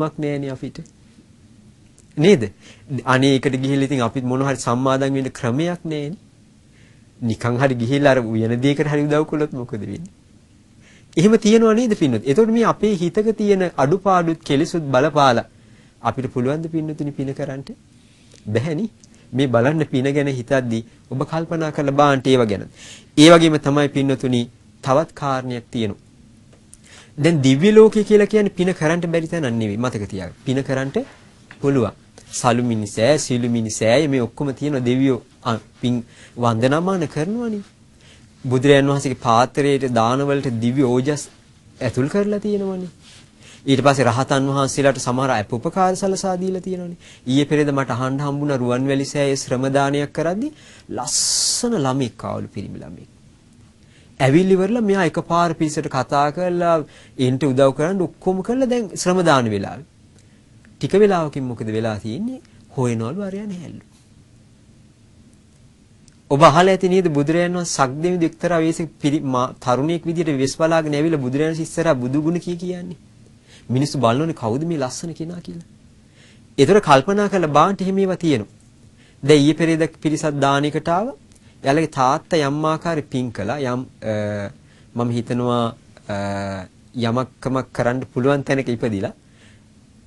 මක් නෑනේ අපිට. නේද? අනේකට ගිහිල්ලා ඉතින් අපිත් මොන හරි සම්මාදම් වෙන්න ක්‍රමයක් නෑනේ. නිකන් හරි ගිහිල්ලා අර උයන දෙයකට හරි උදව් කළොත් මොකද වෙන්නේ? එහෙම තියනවා නේද පින්නොත්? එතකොට මේ අපේ හිතක තියෙන අඩුපාඩුත් කෙලෙසුත් බලපාලා අපිට පුළුවන් ද පින්නතුනි පින කරන්න? බැහැනි. මේ බලන්න පින ගැන හිතද්දී ඔබ කල්පනා කරලා බාන්ට ඒව ගැන. ඒ වගේම තමයි පින්නතුනි තවත් කාරණයක් තියෙනවා. දැන් දිව්‍ය ලෝකය කියලා කියන්නේ පින කරන්න බැරි තැනක් නෙවෙයි. මතක තියාගන්න. පින කරන්න පුළුවන්. සලුමිනි සෑ, සිළුමිනි සෑය මේ ඔක්කොම තියෙන දෙවියෝ පින් වන්දනාමාන කරනවනේ. බුදුරයන් වහන්සේගේ පාත්‍රයේ දානවලට දිව්‍ය ඕජස් ඇතුල් කරලා තියෙනවනේ. ඊට පස්සේ රහතන් වහන්සේලාට සමහර උපකාර සලසා දීලා තියෙනවනේ. ඊයේ පෙරේද මට අහන්න හම්බුණා රුවන්වැලි සෑයේ ශ්‍රම දානයක් කරද්දී ලස්සන ළමෙක් ආවලු පිරිමි ළමෙක්. ඇවිල්ලි වරලා මෙයා එකපාර පිරිසට කතා කරලා එන්ට උදව් කරන්න ඔක්කොම කරලා දැන් ශ්‍රම දාන වෙලාවේ. ටික වෙලාවකින් මොකද වෙලා තියෙන්නේ? හොයනවලු අරයා නැහැලු. ඔබ අහලා ඇති නේද බුදුරයන් වහන්සේ සක්දෙවිඳු එක්තරා වෙලෙක තරුණයෙක් විදියට වෙස් බලාගෙන ඇවිල්ලා බුදුරයන් ඉස්සරහා බුදු ගුණ කියන්නේ. මිනිස්සු බලනෝනේ කවුද මේ ලස්සන කෙනා කියලා. ඒතර කල්පනා කරලා බාන්ට එහෙම ඒවා තියෙනවා. දැන් ඊයේ පෙරේද පිරිසක් දානයකට ආවා. එයාලගේ තාත්තා යම් ආකාරي පින් කළා යම් මම හිතනවා යමක්කමක් කරන්න පුළුවන් තැනක ඉපදිලා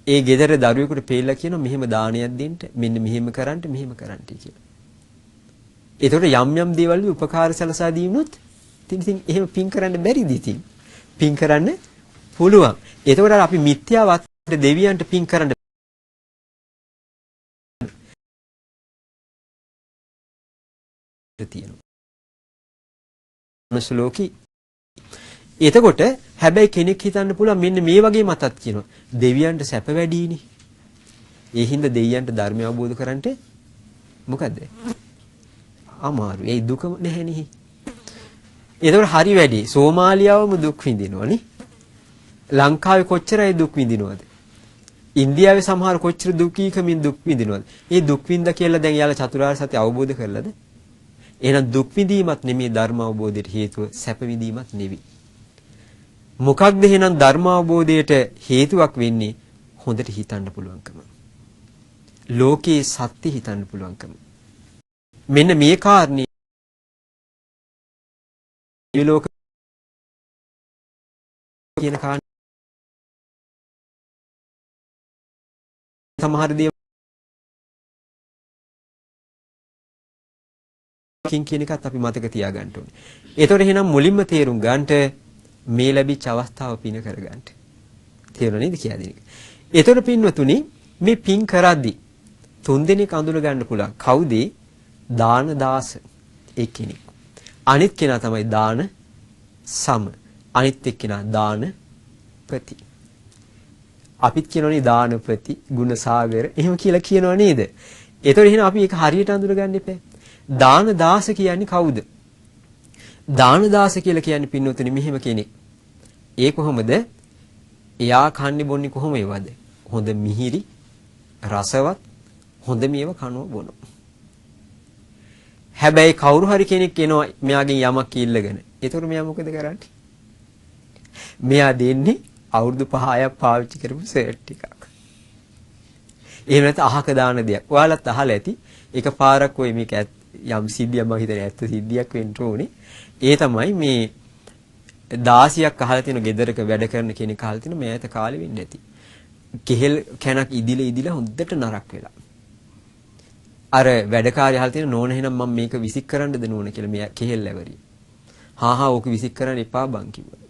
ඒ ගෙදර දරුවෙකුට පෙන්නලා කියනවා මෙහෙම දානයක් දෙන්න මෙන්න මෙහෙම කරන්න කියලා. ඒතකොට යම් යම් දේවල් වල උපකාර සලසා දීමුනොත් ඉතින් එහෙම පින් කරන්න බැරිද ඉතින්? පින් කරන්න පුළුවන්. ඒතකොට අපි මිත්‍යාවත් දෙවියන්ට පින් කරන්න තියෙනවා. මනුෂ්‍යලෝකී. එතකොට හැබැයි කෙනෙක් හිතන්න පුළුවන් මෙන්න මේ වගේ මතක් කියනවා. දෙවියන්ට සැප වැඩිනේ. ඒ හින්දා දෙවියන්ට ධර්මය අවබෝධ කරගන්නට මොකද්ද? අමාරු. ඒ දුක නැහෙනේ. ඒතකොට හරි වැඩි. සෝමාලියාවම දුක් විඳිනවනේ. ලංකාවේ කොච්චරයි දුක් විඳිනවද? ඉන්දියාවේ සමහර කොච්චර දුකීකමින් දුක් විඳිනවද? මේ දුක් විඳ කියලා දැන් යාලා චතුරාර්ය සත්‍ය අවබෝධ කරලාද? එහෙනම් දුක් විඳීමත් නෙමෙයි ධර්ම අවබෝධයට හේතුව සැප විඳීමත් නෙවෙයි. මොකක්ද එහෙනම් ධර්ම අවබෝධයට හේතුවක් වෙන්නේ? හොඳට හිතන්න පුළුවන්කම. ලෝකේ සත්‍ය හිතන්න පුළුවන්කම. මෙන්න මේ කාරණේ මේ ලෝක කියන කාරණේ සමහර දේවල් කියන එකත් අපි මතක තියාගන්න ඕනේ. ඒතකොට එහෙනම් මුලින්ම තේරුම් ගන්නට මේ ලැබිච්ච අවස්ථාව පින කරගන්න. තේරුණා නේද කියලා දෙන එක. ඒතකොට පින්වතුනි මේ පින් කරද්දී තුන් දෙනෙක් අඳුර ගන්න පුළුවන්. කවුද? දාන දාස එක්කෙනෙක්. අනිත් කෙනා තමයි දාන සම. අනිත් එක්කෙනා දාන ප්‍රති. අපිත් කියනෝනේ දානපති ගුණසාගර එහෙම කියලා කියනවා නේද? ඒතකොට එහෙනම් අපි ඒක හරියට අඳුර ගන්න එපා. දාන දාස කියන්නේ කවුද? දාන දාස කියලා කියන්නේ පින්නොතනි මෙහෙම කෙනෙක්. ඒ කොහොමද? එයා කන්නේ බොන්නේ කොහොම ඒවද? හොඳ මිහිරි රසවත් හොඳ මේව කනවා බොනවා. හැබැයි කවුරු හරි කෙනෙක් එනවා මෙයාගෙන් යමක් ඉල්ලගෙන. ඒතකොට මෙයා මොකද කරන්නේ? මෙයා දෙන්නේ අවුරුදු 5ක් පාවිච්චි කරපු සර්ට් ටිකක්. එහෙම නැත්නම් අහක දාන දෙයක්. ඔයාලත් අහලා ඇති. එකපාරක් ඔය මේක යම් සිද්ධියක් මම හිතන්නේ ඇත්ත සිද්ධියක් වෙන්න ඕනේ. ඒ තමයි මේ 16ක් අහලා තියෙන ගෙදරක වැඩ කරන කෙනෙක් අහලා තියෙන මෑත කාලෙ වෙන්න ඇති. කෙහෙල් කැනක් ඉදිලා හොඳට නරක් වෙලා. අර වැඩකාරය අහලා තියෙන නෝන එහෙනම් මම මේක විසික් කරන්නද නෝන කියලා මෙයා කෙහෙල් ලැබරි. හා ඕක විසික් කරන්න එපා බං කිව්වා.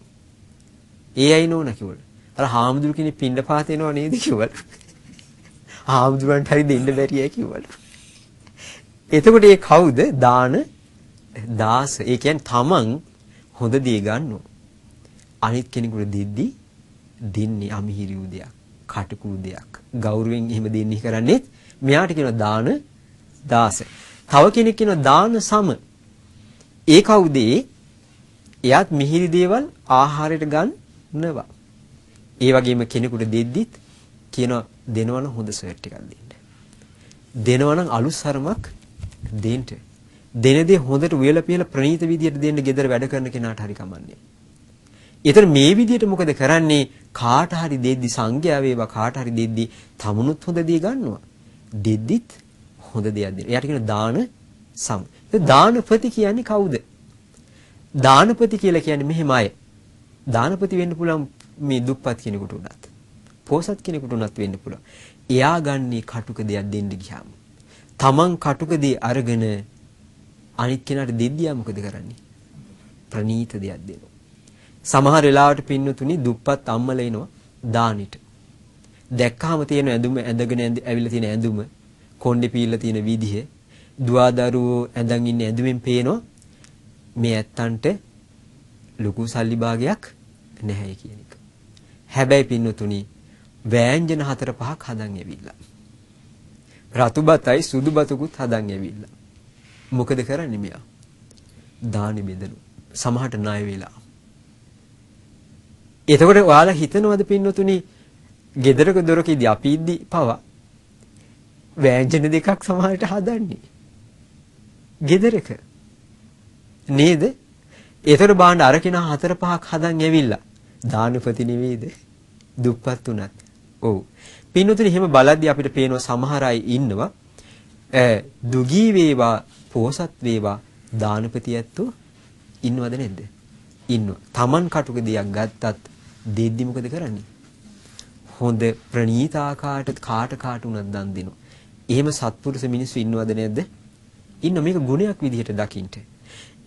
ඒ අය නෝන කිව්වලු. අර හාමුදුරු කෙනෙක් පින්න පාත එනවා නේද කිව්වලු. හාමුදුරන්ට හරි දෙන්න බැරියයි කිව්වලු. එතකොට ඒ කවුද? දාන දාස. ඒ කියන්නේ තමන් හොඳ දේ ගන්නවා. අනිත් කෙනෙකුට දෙද්දි දෙන්නේ අමිහිරි උදයක්, කටුකුරු දෙයක්. ගෞරවයෙන් එහෙම දෙන්නේ කරන්නේ මෙයාට කියනවා දාන දාස. තව කෙනෙක් කියනවා දාන සම. ඒ කවුද? එයාත් මිහිරි දේවල් ආහාරයට ගන්නවා. ඒ වගේම කෙනෙකුට දෙද්දිත් කියනවා දෙනවනම් හොඳ සර්ට් එකක් දෙන්න. දෙනවනම් අලුත් සරමක් දෙන්න. දෙන දේ හොඳට උයලා පියලා ප්‍රණීත විදියට දෙන්න ගෙදර වැඩ කරන කෙනාට හරි කමන්නේ. ඒතර මේ විදිහට මොකද කරන්නේ? කාට හරි දෙද්දි සංඝයා වේවා කාට හරි දෙද්දි තමුණුත් හොඳ දේ ගන්නවා. දෙද්දිත් හොඳ දෙයක් දෙනවා. එයාට කියන දාන සම්. දානපති කියන්නේ කවුද? දානපති කියලා කියන්නේ මෙහෙමයි. දානපති වෙන්න පුළුවන් මේ දුප්පත් කෙනෙකුට උනත්. පොසත් කෙනෙකුට උනත් වෙන්න පුළුවන්. එයා ගන්නේ කටුක දෙයක් දෙන්න ගියාම. තමන් කටුක දේ අරගෙන අනිත් කෙනාට දෙද්දියා මොකද කරන්නේ? ප්‍රණීත දෙයක් දෙනවා. සමහර වෙලාවට පින්නතුනි දුප්පත් අම්මලා එනවා දානෙට. දැක්කහම තියෙන ඇඳුම ඇඳගෙන ඇවිල්ලා තියෙන ඇඳුම, කොණ්ඩේ පීල්ලා තියෙන විදිහ, දුවදරුවෝ ඇඳන් ඉන්න ඇඳුමෙන් පේනවා මේ ඇත්තන්ට ලොකු සල්ලි භාගයක් නැහැ කියන එක. හැබැයි පින්නතුනි වෑංජන 4-5ක් හදන් ඇවිල්ලා. රතු බතයි සුදු බතකුත් හදන් ඇවිල්ලා. මොකද කරන්නේ මෙයා? දානි බෙදනු. සමහරට ණය වෙලා. එතකොට ඔයාලා හිතනවද පින්නතුනි ගෙදරක දොරකදී අපි ඉද්දි පවා වෑංජන දෙකක් සමහරට හදන්නේ. ගෙදරක නේද? ඒතර බාන්න අරකින 4-5ක් හදන් ඇවිල්ලා. දානපති නෙවෙයිද? දුප්පත් උනත්. ඔව්. පින්නතුනි එහෙම බලද්දි අපිට පේනවා සමහර අය ඉන්නවා දුගී වේවා පෝසත් වේවා දානපති ඇත්තෝ ඉන්නවද නැද්ද? ඉන්නවා. Taman කටුක දෙයක් ගත්තත් දෙද්දි මොකද කරන්නේ? හොඳ ප්‍රණීත ආකාරයට කාට උනත් දන් දෙනවා. එහෙම සත්පුරුෂ මිනිස්සු ඉන්නවද නැද්ද? ඉන්න මේක ගුණයක් විදිහට දකින්න.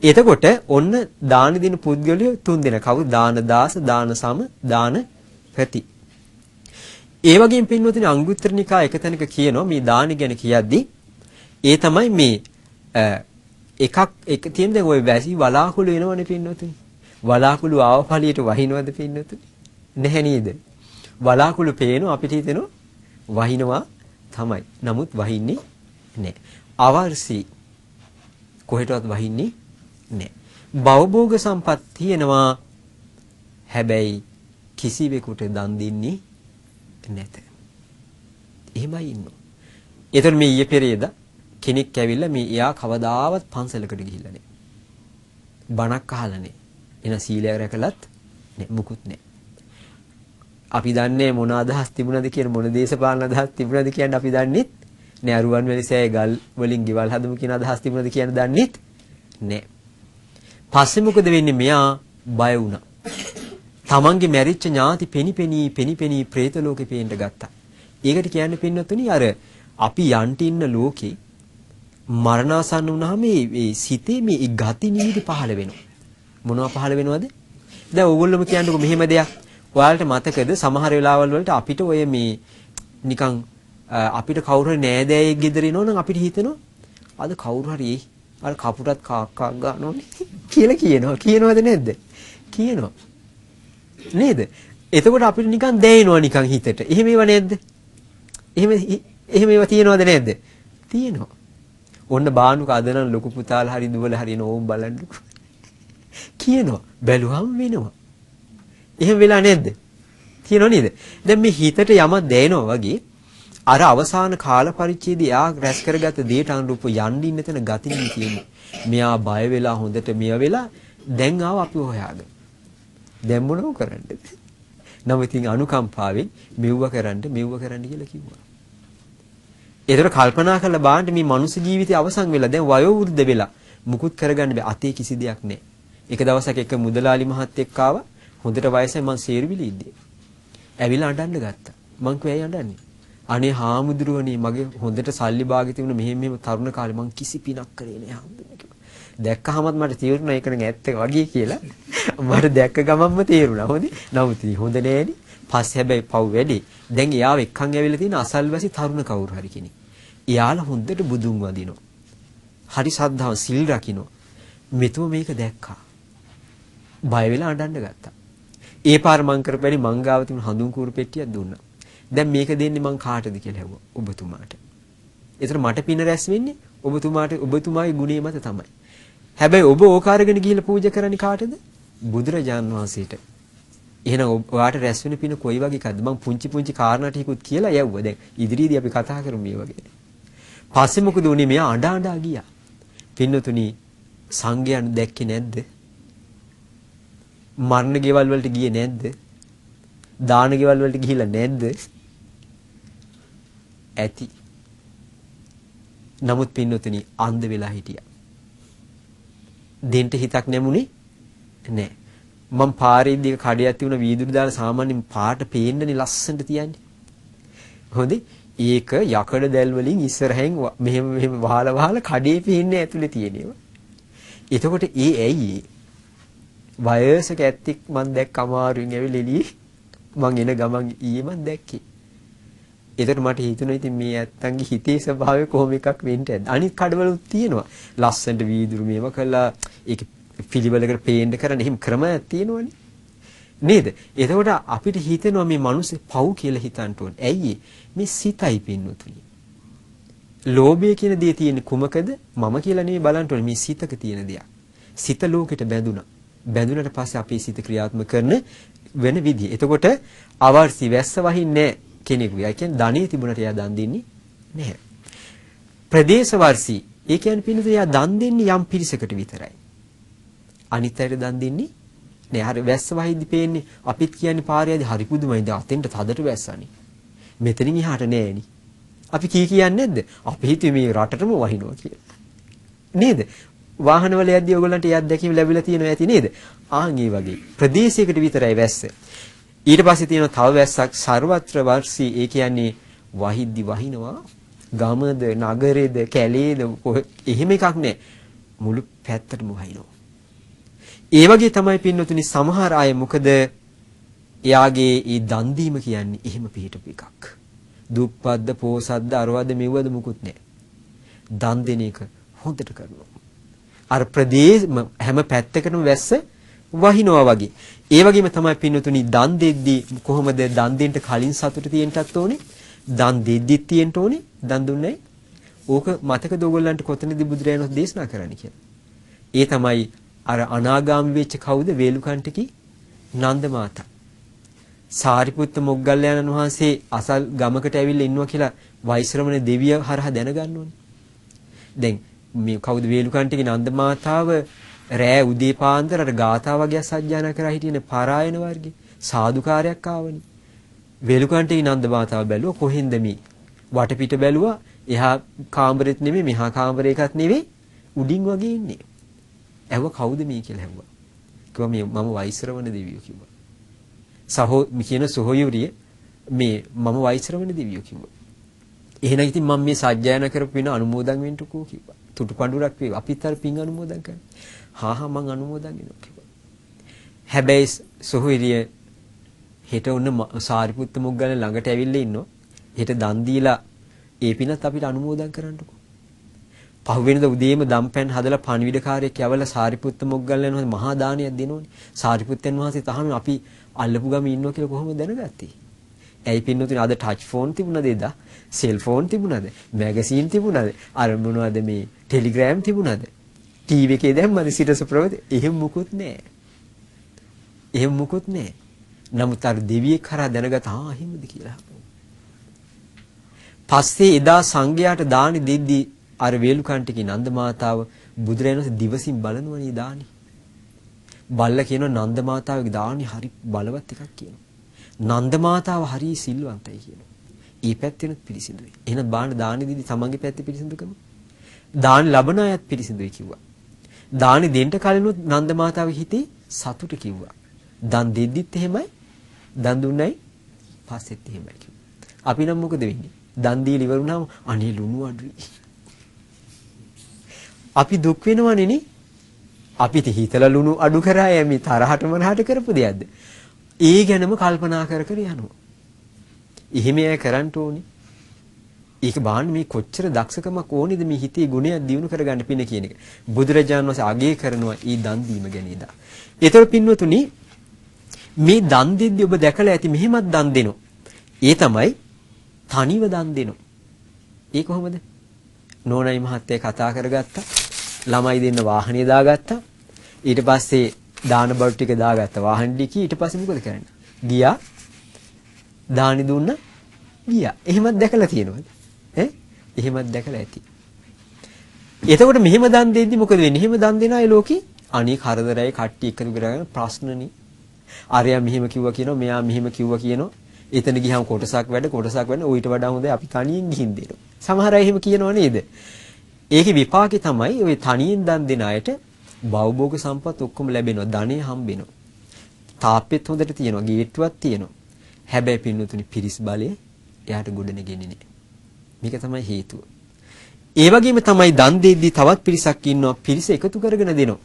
එතකොට ඔන්න දාන දෙන පුද්ගලයෝ 3 දෙනා. කවුද? දාන දාස, දාන සම, දාන ප්‍රති. ඒ වගේම පින්වතුනි අංගුත්තර නිකාය එක තැනක කියනවා මේ දාන ගැන කියද්දි ඒ තමයි මේ එක තියෙන දැන් ওই වැසි වලාකුළු එනවනේ පින්වතුනි. වලාකුළු ආවපලියට වහිනවද පින්වතුනි? නැහැ නේද? වලාකුළු පේනවා අපිට හිතෙනවා වහිනවා තමයි. නමුත් වහින්නේ නැහැ. අවර්ෂි කොහෙටවත් වහින්නේ නැහැ. භවභෝග සම්පත් තියෙනවා. හැබැයි කිසිවෙකුට දන් දෙන්නේ නැත. එහෙමයි ඉන්නවා. ඒතර මේ ඊයේ පෙරේද කෙනෙක් ඇවිල්ලා මේ එයා කවදාවත් පන්සලකට ගිහිල්ලා නැහැ. බණක් අහලා නැහැ. එන සීලය රැකලත් නැහැ මුකුත් නැහැ. අපි දන්නේ මොන අදහස් තිබුණාද කියන මොන දේශපාලන අදහස් තිබුණාද කියන්නේ අපි දන්නෙත් නෑ. අරුවන් වැලිසෑය ගල් වලින් ගෙවල් හදමු කියන අදහස් තිබුණාද කියන දන්නෙත් නෑ. පස්සේ මොකද වෙන්නේ? මෙයා බය වුණා. තමන්ගේ මැරිච්ච ඥාති පෙනිපෙනී പ്രേත ලෝකේ පේන්න ගත්තා. ඒකට කියන්නේ පින්නතුනි අර අපි යන්ට ඉන්න ලෝකේ මරණාසන්න වුණාම මේ සිතේ මේ ගති නිමිති පහළ වෙනවා. මොනවා පහළ වෙනවද? දැන් ඕගොල්ලෝම කියන්නකො මෙහෙම දෙයක්. ඔයාලට මතකද සමහර වෙලාවල් වලට අපිට ඔය මේ නිකන් අපිට කවුරු හරි නෑදෑයෙක් ගෙදර එනවනම් අපිට හිතෙනවා අද කවුරු හරි අර කපුටත් කාක්කක් ගන්නෝනේ කියලා කියනවා. කියනවද නැද්ද? කියනවා. නේද? එතකොට අපිට නිකන් දැනෙනවා නිකන් හිතට. එහෙම ඒවා නැද්ද? එහෙම ඒවා තියෙනවද නැද්ද? තියෙනවා. ඔන්න බානුක අද නම් ලොකු පුතාලා හරි දුවලා හරි නෝම් බලන්නකෝ. කියනවා. බැලුවම වෙනවා. එහෙම වෙලා නැද්ද? තියෙනව නේද? දැන් මේ හිතට යමක් දැනෙනවා වගේ අර අවසාන කාල පරිච්ඡේදයේ යා රැස් කරගත්ත දේට අනුරූප යන්න ඉන්න තැන ගතිනින් කියන්නේ. මෙයා බය වෙලා හොඳට මෙය වෙලා දැන් ආව අපි හොයාගෙන. දැන් මොනව කරන්නද? නම් ඉතින් අනුකම්පාවෙන් මෙව්ව කරන්න කියලා කිව්වා. ඒතර කල්පනා කරලා බලන්න මේ මනුස්ස ජීවිතය අවසන් වෙලා දැන් වයෝ වෘද්ධ වෙලා මුකුත් කරගන්න බෑ. අතේ කිසි දෙයක් නැහැ. එක දවසක් එක මුදලාලි මහත්තයෙක් ආවා. හොඳට වයසයි මං සේරුවිලි ඉද්දී. ඇවිල්ලා අඬන්න ගත්තා. මං කිව්වා ඇයි අඬන්නේ? අනේ හාමුදුරුවනේ මගේ හොඳට සල්ලි භාගෙ තිබුණ මෙහෙම තරුණ කාලේ මං කිසි පිනක් කරේ නෑ හාමුදුරුවනේ කිව්වා. දැක්කහමත් මට තේරුණා ඒක නේ ඇත්ත වගේ කියලා. මට දැක්ක ගමන්ම තේරුණා. හොඳේ. නමුත් හොඳ නෑනේ. පස්සේ හැබැයි පව් වැඩි. දැන් එයාව එක්කන් ඇවිල්ලා තියෙන අසල්වැසි තරුණ කවුරු හරි කෙනෙක්. එයාලා හොඳට බුදුන් වදිනවා. හරි සද්ධාව සිල් රකින්නවා. මෙතුම මේක දැක්කා. බය වෙලා අඬන්න ගත්තා. ඒ පාර මං කරපැලි මංගාව තිබුණ හඳුන් කූරු පෙට්ටියක් දුන්නා. දැන් මේක දෙන්නේ මං කාටද කියලා ඇහුවා. ඔබතුමාට. ඒතර මට පින රැස් වෙන්නේ ඔබතුමාගේ ගුණේ මත තමයි. හැබැයි ඔබ ඕකාරගෙන ගිහිල්ලා පූජා කරන්නේ කාටද? බුදුරජාන් වහන්සේට. එහෙනම් ඔයාට රැස් වෙන පින කොයි වගේ එකක්ද? මං පුංචි කාරණා ටිකකුත් කියලා යවුවා. දැන් ඉදිරියේදී අපි කතා කරමු මේ වගේ. පස්සේ මොකද උනේ? මෙයා අඬ ගියා. පින්නතුණි සංඝයාන් දැක්කේ නැද්ද? මරණ ගෙවල් වලට ගියේ නැද්ද? දාන ගෙවල් වලට ගිහිල්ලා නැද්ද? ඇති. නමුත් පින්නතුනි අන්ධ වෙලා හිටියා. දෙන්න හිතක් නැමුනේ නෑ. මම පාරේදී කඩයක් තිබුණ වීදුරු දාලා සාමාන්‍යයෙන් පාට පේන්නනේ ලස්සනට තියන්නේ. හොඳේ. ඒක යකඩ දැල් වලින් ඉස්සරහෙන් මෙහෙම වහලා කඩේ පේන්නේ ඇතුලේ තියෙනවා. එතකොට ඒ ඇයි වයසක ඇත්තෙක් මං දැක්ක අමාරුවෙන් ඇවිල්ලා එළියේ මං එන ගමන් ඊයේ මං දැක්කේ. ඒකට මට හිතුණා ඉතින් මේ ඇත්තන්ගේ හිතේ ස්වභාවය කොහොම එකක් වෙන්න ඇද්ද? අනිත් කඩවලුත් තියෙනවා. ලස්සනට වීදුරු මේව කළා ඒක පිළිවෙලකට පේන්න කරන්න එහෙම ක්‍රමයක් තියෙනවනේ. නේද? එතකොට අපිට හිතෙනවා මේ මිනිස්සු පව් කියලා හිතන්න ඕනේ. ඇයි මේ සිතයි පින්නතුනි. ලෝභය කියන දේ තියෙන්නේ කුමකද? මම කියලා නෙවෙයි බලන්න ඕනේ මේ සිතක තියෙන දෙයක්. සිත ලෝකෙට බැඳුණා. බැඳුනට පස්සේ අපේ සිත ක්‍රියාත්මක කරන වෙන විදිය. එතකොට අවර්සි වැස්ස වහින්නේ කෙනෙකුයි. ඒ කියන්නේ ධනෙ තිබුණට එයා දන් දෙන්නේ නැහැ. ප්‍රදේශවර්සි ඒ කියන්නේ පින්නතුනි එයා දන් දෙන්නේ යම් පිරිසකට විතරයි. අනිත් අයට දන් දෙන්නේ නෑ. හරි වැස්ස වහිද්දි පේන්නේ අපිත් කියන්නේ පාරේදී හරි පුදුමයි. දැන් අතෙන්ට තදට වැස්සනේ. මෙතනින් එහාට නෑනේ. අපි කියන්නේ නැද්ද? අපි හිතුවේ මේ රටටම වහිනවා කියලා. නේද? වාහනවල යද්දී ඔයගොල්ලන්ට ඒ අත්දැකීම ලැබිලා තියෙනවා ඇති නේද? ආන් ඒ වගේ ප්‍රදේශයකට විතරයි වැස්ස. ඊට පස්සේ තියෙන තව වැස්සක් සර්වත්‍ර වර්ෂී. ඒ කියන්නේ වහිද්දි වහිනවා. ගමද නගරේද කැලේද එහෙම එකක් නෑ. මුළු පැත්තටම වහිනවා. ඒ වගේ තමයි පින්නතුනි සමහර අය මොකද එයාගේ ඒ දන් දීම කියන්නේ එහෙම පිළිටපු එකක්. දුප්පත්ද පෝසත්ද අරවද මෙව්වද මුකුත් නැහැ. දන් දෙන එක හොඳට කරනවා. අර ප්‍රදේශ හැම පැත්තකටම වැස්ස වහිනවා වගේ. ඒ වගේම තමයි පින්නතුනි දන් දෙද්දී කොහොමද දන් දෙන්න කලින් සතුට තියෙන්නත් ඕනේ. දන් දෙද්දිත් තියෙන්න ඕනේ. දන් දුන්නේ ඕක මතකද ඔයගොල්ලන්ට කොතනදී බුදුරජාණන් දේශනා කරන්නේ කියලා. ඒ තමයි අර අනාගාමී වෙච්ච කවුද? වේලුකන්ටිකි නන්ද මාතා. සාරිපුත්ත මොග්ගල්ලාණන් වහන්සේ අසල් ගමකට ඇවිල්ලා ඉන්නවා කියලා වෛශ්‍රවණ දෙවිය හරහා දැනගන්න ඕනේ. දැන් මේ කවුද වේලුකන්ටිකි නන්ද මාතාව රෑ උදේ පාන්දර අර ගාථා වගේ සජ්ජායනා කරා හිටියනේ පාරායන වර්ගේ සාදුකාරයක් ආවනේ. වේලුකන්ටිකි නන්ද මාතාව බැලුවා කොහෙන්ද මේ? වටපිට බැලුවා එහා කාමරෙත් නෙමෙයි මෙහා කාමරයකත් නෙවෙයි උඩින් වගේ ඉන්නේ. ඇහුව කවුද මේ කියලා ඇහුවා. කිව්වා මේ මම වෛශ්‍රවණ දෙවියෝ කිව්වා. සහෝ කියන සොහොයුරිය මේ මම වෛශ්‍රවණ දෙවියෝ කිව්වා. එහෙනම් ඉතින් මම මේ සජ්ජායනා කරපු වෙන අනුමෝදන් වෙන්නකෝ කිව්වා. තුටු පඬුරක් වේ. අපිත් අර පින් අනුමෝදන් කරන්නේ. හා මං අනුමෝදන් වෙනවා කිව්වා. හැබැයි සොහොයුරිය හෙට උන්න සාරිපුත්ත මොග්ගල්ලාන ළඟට ඇවිල්ලා ඉන්නවා. හෙට දන් දීලා ඒ පිනත් අපිට අනුමෝදන් කරන්නකෝ. පහුවෙනිද උදේම දම්පැන් හදලා පණිවිඩකාරයෙක් යවලා සාරිපුත්ත මොග්ගල්ලාන වහන්සේ මහා දානයක් දෙනෝනේ. සාරිපුත්තයන් වහන්සේ තහම අපි අල්ලපු ගම ඉන්නවා කියලා කොහොමද දැනගත්තේ? ඇයි පින්නතුනේ අද ටච් ෆෝන් තිබුණද එදා? සෙල් ෆෝන් තිබුණද? මැගසින් තිබුණද? අර මොනවද මේ ටෙලිග්‍රෑම් තිබුණද? ටීවී එකේ දැම්මද සිරස ප්‍රවද? එහෙම මුකුත් නැහැ. එහෙම මුකුත් නැහැ. නමුත් අර දෙවියෙක් කරා දැනගත එහෙමද කියලා. පස්සේ එදා සංඝයාට දානි දෙද්දී අර වේලුකන්ටිකේ නන්ද මාතාව බුදුරජාණන් දිවසින් බලනවනේ දානි. බල්ලා කියනවා නන්ද මාතාවගේ දානි හරි බලවත් එකක් කියනවා. නන්ද මාතාව හරි සිල්වන්තයි කියනවා. ඊ පැත්තෙනුත් පිළිසිඳුයි. එහෙනම් බාන දානි දීදි තමන්ගේ පැත්තේ පිළිසිඳුකම. දානි ලබන අයත් පිළිසිඳුයි කිව්වා. දානි දෙන්න කලිනුත් නන්ද මාතාවේ හිතේ සතුට කිව්වා. දන් දෙද්දිත් එහෙමයි. දන් දුන්නයි පස්සෙත් එහෙමයි කිව්වා. අපි නම් මොකද වෙන්නේ? දන් දීලා ඉවරුනහම අනේ ලුණු අඩුයි. අපි දුක් වෙනවනේ නේ. අපිට හිතලා ලුණු අඩු කරා යමි තරහට මනහට කරපු දෙයක්ද? ඒ ගැනම කල්පනා කර කර යනවා. එහෙම අය කරන්න ඕනේ. ඒක බාන්න මේ කොච්චර දක්ෂකමක් ඕනේද මේ හිතේ ගුණයක් දියුණු කරගන්න පින කියන එක. බුදුරජාණන් වහන්සේ අගය කරනවා ඊ දන් දීම ගැන ඉදා. ඒතර පින්වතුනි මේ දන් දෙද්දී ඔබ දැකලා ඇති මෙහෙමත් දන් දෙනවා. ඒ තමයි තනිව දන් දෙනවා. ඒ කොහොමද? නෝනයි මහත්තයා කතා කරගත්තා. ළමයි දෙන්න වාහනේ දාගත්තා. ඊට පස්සේ දාන බඩු ටික දාගත්තා වාහනේ ඩිකී. ඊට පස්සේ මොකද කරන්නේ? ගියා. දානි දුන්න ගියා. එහෙමත් දැකලා තියෙනවද? ඈ? එහෙමත් දැකලා ඇති. එතකොට මෙහෙම දන් දෙද්දි මොකද වෙන්නේ? එහෙම දන් දෙන අය ලෝකේ අනේ කරදරයි කට්ටි එකතු කරගෙන ප්‍රශ්නනේ. අරයා මෙහෙම කිව්වා කියනවා, මෙයා මෙහෙම කිව්වා කියනවා. එතන ගියාම කොටසක් වැඩ ඌට වඩා හොඳයි අපි තනියෙන් ගිහින් දෙනවා. සමහර අය එහෙම කියනව නේද? ඒකේ විපාකේ තමයි ওই තනියෙන් දන් දෙන අයට භවභෝග සම්පත් ඔක්කොම ලැබෙනවා. ධනෙ හම්බෙනවා. තාප්පෙත් හොඳට තියෙනවා, ගේට්ටුවක් තියෙනවා. හැබැයි පින්නතුනි පිරිස් බලය එයාට ගොඩ නෙගෙන්නේ නැහැ. මේක තමයි හේතුව. ඒ වගේම තමයි දන් දෙද්දී තවත් පිරිසක් ඉන්නවා, පිරිස එකතු කරගෙන දෙනවා.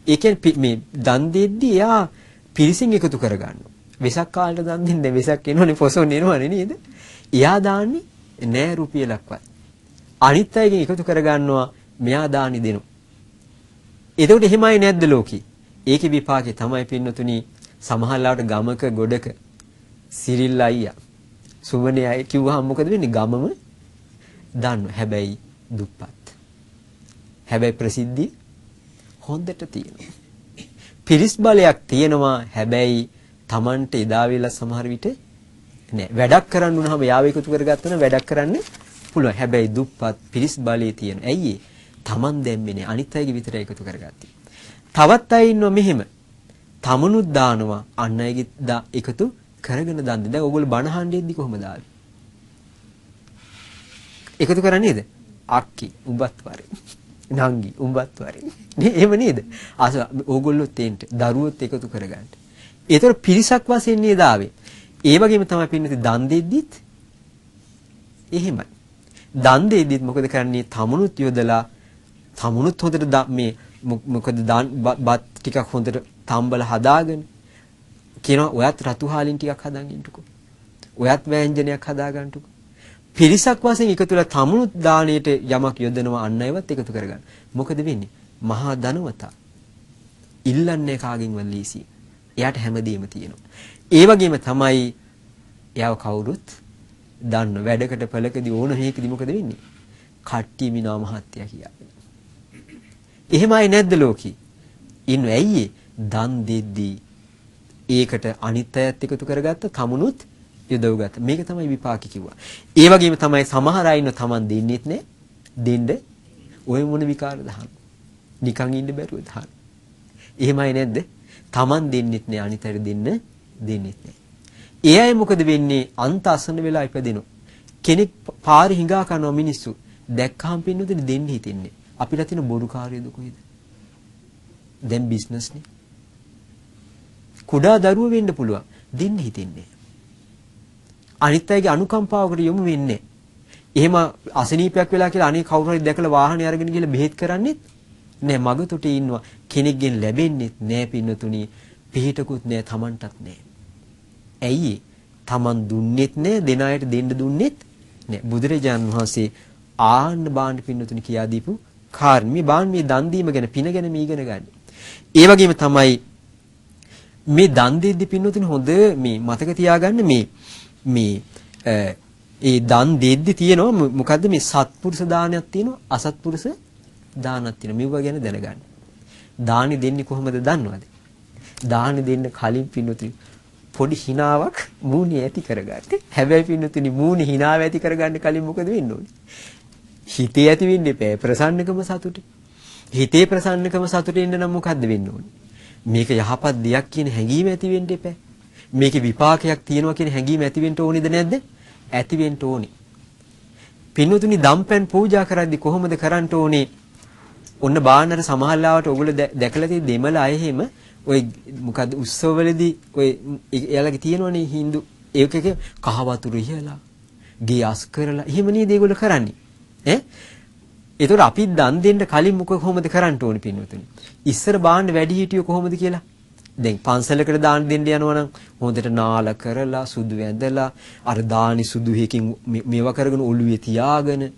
ඒ කියන්නේ මේ දන් දෙද්දී එයා පිරිසින් එකතු කරගන්නවා. වෙසක් කාලේ දන් දෙන්නේ වෙසක් එනවනේ පොසොන් එනවනේ නේද? එයා දාන්නේ නෑ රුපියලක්වත්. අනිත් අයගෙන් එකතු කරගන්නවා, මෙයා දානි දෙනවා. එතකොට එහෙමයි නැද්ද ලෝකේ? ඒකේ විපාකේ තමයි පින්නතුනි සමහරලාට ගමක ගොඩක සිරිල් අයියා සුමනේ අය කිව්වහම මොකද වෙන්නේ? ගමම දන්නවා. හැබැයි දුප්පත්. හැබැයි ප්‍රසිද්ධිය හොඳට තියෙනවා. පිරිස් බලයක් තියෙනවා. හැබැයි Tamante එදා වෙලා සමහර විට නෑ. වැඩක් කරන්න උනහම යාව එකතු කරගත්තා නම් වැඩක් කරන්න පුළුවන්. හැබැයි දුප්පත් පිරිස් බලයේ තියෙන. ඇයි ඒ? Taman දැම්මේ නෑ. අනිත් අයගේ විතරයි එකතු කරගත්තේ. තවත් අය ඉන්නවා මෙහෙම. තමනුත් දානවා අන් අයගේ එකතු කරගෙන දන් දෙන්න. දැන් ඕගොල්ලෝ බණ අහන්නේ කොහොමද ආවේ? එකතු කරන්නේ නේද? අක්කි උඹත් වරේ. නංගි උඹත් වරේ. නේ එහෙම නේද? ඕගොල්ලෝ තෙන්ට දරුවොත් එකතු කරගන්න. ඒතර පිරිසක් වශයෙන් නේද ආවේ. ඒ වගේම තමයි පින්නති දන් දෙද්දිත් එහෙමයි. දන් දෙද්දිත් මොකද කරන්නේ? තමනුත් යොදලා තමනුත් හොඳට මේ මොකද බත් ටිකක් හොඳට තම්බල හදාගෙන කියනවා ඔයත් රතු හාලින් ටිකක් හදාගෙන ඉන්නකෝ. ඔයත් වෑංජනයක් හදාගන්නකෝ. පිරිසක් වශයෙන් එකතුලා තමනුත් දාණයට යමක් යොදනවා, අන් අයවත් එකතු කරගන්න. මොකද වෙන්නේ? මහා ධනවතා ඉල්ලන්නේ කාගෙන්වත් ලීසි. එයාට හැමදේම තියෙනවා. ඒ වගේම තමයි එයාව කවුරුත් දන්න වැඩකට පළකදී ඕන හේකදී මොකද වෙන්නේ? කට්ටිය මිනා මහත්තයා කියන්නේ. එහෙමයි නැද්ද ලෝකේ? ඉන්නේ ඇයි දන් දෙද්දී ඒකට අනිත් අයත් එකතු කරගත්ත, තමනුත් යොදවගත්ත. මේක තමයි විපාක කිව්වා. ඒ වගේම තමයි සමහර අය ඉන්න තමන් දෙන්නෙත් නෑ. දෙන්න ඔය මොන විකාර දහන. නිකන් ඉන්න බැරුව දහන. එහෙමයි නැද්ද? තමන් දෙන්නෙත් නෑ, අනිත් අයට දෙන්නෙත් නෑ. ඒ අය මොකද වෙන්නේ? අන්ත අසන්න වෙලා ඉපදෙනවා. කෙනෙක් පාරේ හිඟා කරනවා මිනිස්සු. දැක්කහම පින්නුදෙන දෙන්න හිතෙන්නේ. අපිට තියෙන බොරු කාර්යද කොහෙද? දැන් බිස්නස් නේ. කුඩා දරුවෝ වෙන්න පුළුවන්. දෙන්න හිතෙන්නේ. අනිත් අයගේ අනුකම්පාවකට යොමු වෙන්නේ. එහෙම අසනීපයක් වෙලා කියලා අනේ කවුරු හරි දැකලා වාහනේ අරගෙන ගිහලා බෙහෙත් කරන්නේත් නෑ. මගතොටේ ඉන්නවා. කෙනෙක්ගෙන් ලැබෙන්නේත් නෑ පින්නතුණි. පිහිටකුත් නෑ, Tamanටත් නෑ. ඇයි? Taman දුන්නෙත් නෑ, දෙන අයට දෙන්න දුන්නෙත් නෑ. බුදුරජාණන් වහන්සේ ආන්න බාණ්ඩ පින්නතුණි කියා දීපු කාරණේ මේ බාණ්ඩ මේ දන් දීම ගැන පින ගැන මේ ඉගෙන ගන්න. ඒ වගේම තමයි මේ දන් දෙද්දි පින්නතුණි හොඳ මේ මතක තියාගන්න මේ ඒ දන් දෙද්දි තියෙනවා මොකද්ද මේ සත්පුරුෂ දානයක් තියෙනවා, අසත්පුරුෂ දානක් තියෙනවා. මේවා ගැන දැනගන්න. දානි දෙන්නේ කොහොමද දන්නවද? දානි දෙන්න කලින් පින්නතුණි පොඩි හිනාවක් මූණේ ඇති කරගන්න. හැබැයි පින්නතුණි මූණේ හිනාව ඇති කරගන්න කලින් මොකද වෙන්න ඕනේ? හිතේ ඇති වෙන්න එපා ප්‍රසන්නකම සතුට. හිතේ ප්‍රසන්නකම සතුට එන්න නම් මොකද්ද වෙන්න ඕනේ? මේක යහපත් දෙයක් කියන හැඟීම ඇති වෙන්න එපා. මේකේ විපාකයක් තියෙනවා කියන හැඟීම ඇති වෙන්න ඕනේද නැද්ද? ඇති වෙන්න ඕනේ. පින්නතුණි දම්පැන් පූජා කරද්දි කොහොමද කරන්න ඕනේ? ඔන්න බාන්නර සමහරලාවට ඔයගොල්ලෝ දැකලා තියෙන දෙමළ අය එහෙම ඔය මොකද්ද උත්සවවලදී ඔය එයාලගේ තියෙනවනේ Hindu ඒකක කහ වතුර ඉහලා ගේ අස් කරලා එහෙම නේද ඒගොල්ලෝ කරන්නේ ඈ ඒතකොට අපි දන් දෙන්න කලින් කොහොමද කරන්න ඕනේ පින්වතුනි ඉස්සර බාන්න වැඩි හිටියෝ කොහොමද කියලා දැන් පන්සලකට දාන දෙන්න යනවා නම් හොඳට නාල කරලා සුදු ඇඳලා අර දානි සුදු හේකින් මේවා කරගෙන ඔළුවේ තියාගෙන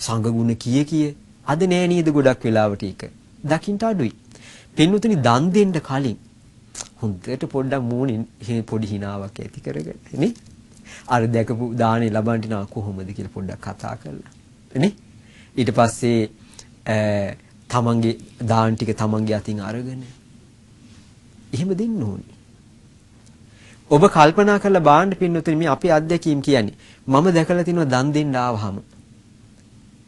සංඝගුණ කිය අද නෑ නේද ගොඩක් වෙලාවට ඒක දකින්න අඩුයි පින්වතුනි දන් දෙන්න කලින් හොඳට පොඩ්ඩක් මූණින් පොඩි හිනාවක් ඇති කරගන්න නේ අර දැකපු දානේ ලබන්න නා කොහොමද කියලා පොඩ්ඩක් කතා කරලා නේ ඊට පස්සේ තමන්ගේ දාන ටික තමන්ගේ අතින් අරගෙන එහෙම දෙන්න ඕනේ. ඔබ කල්පනා කරලා බාන්න පින්නතුනි මේ අපේ අත්දැකීම් කියන්නේ මම දැකලා තිනවා දන් දෙන්න ආවහම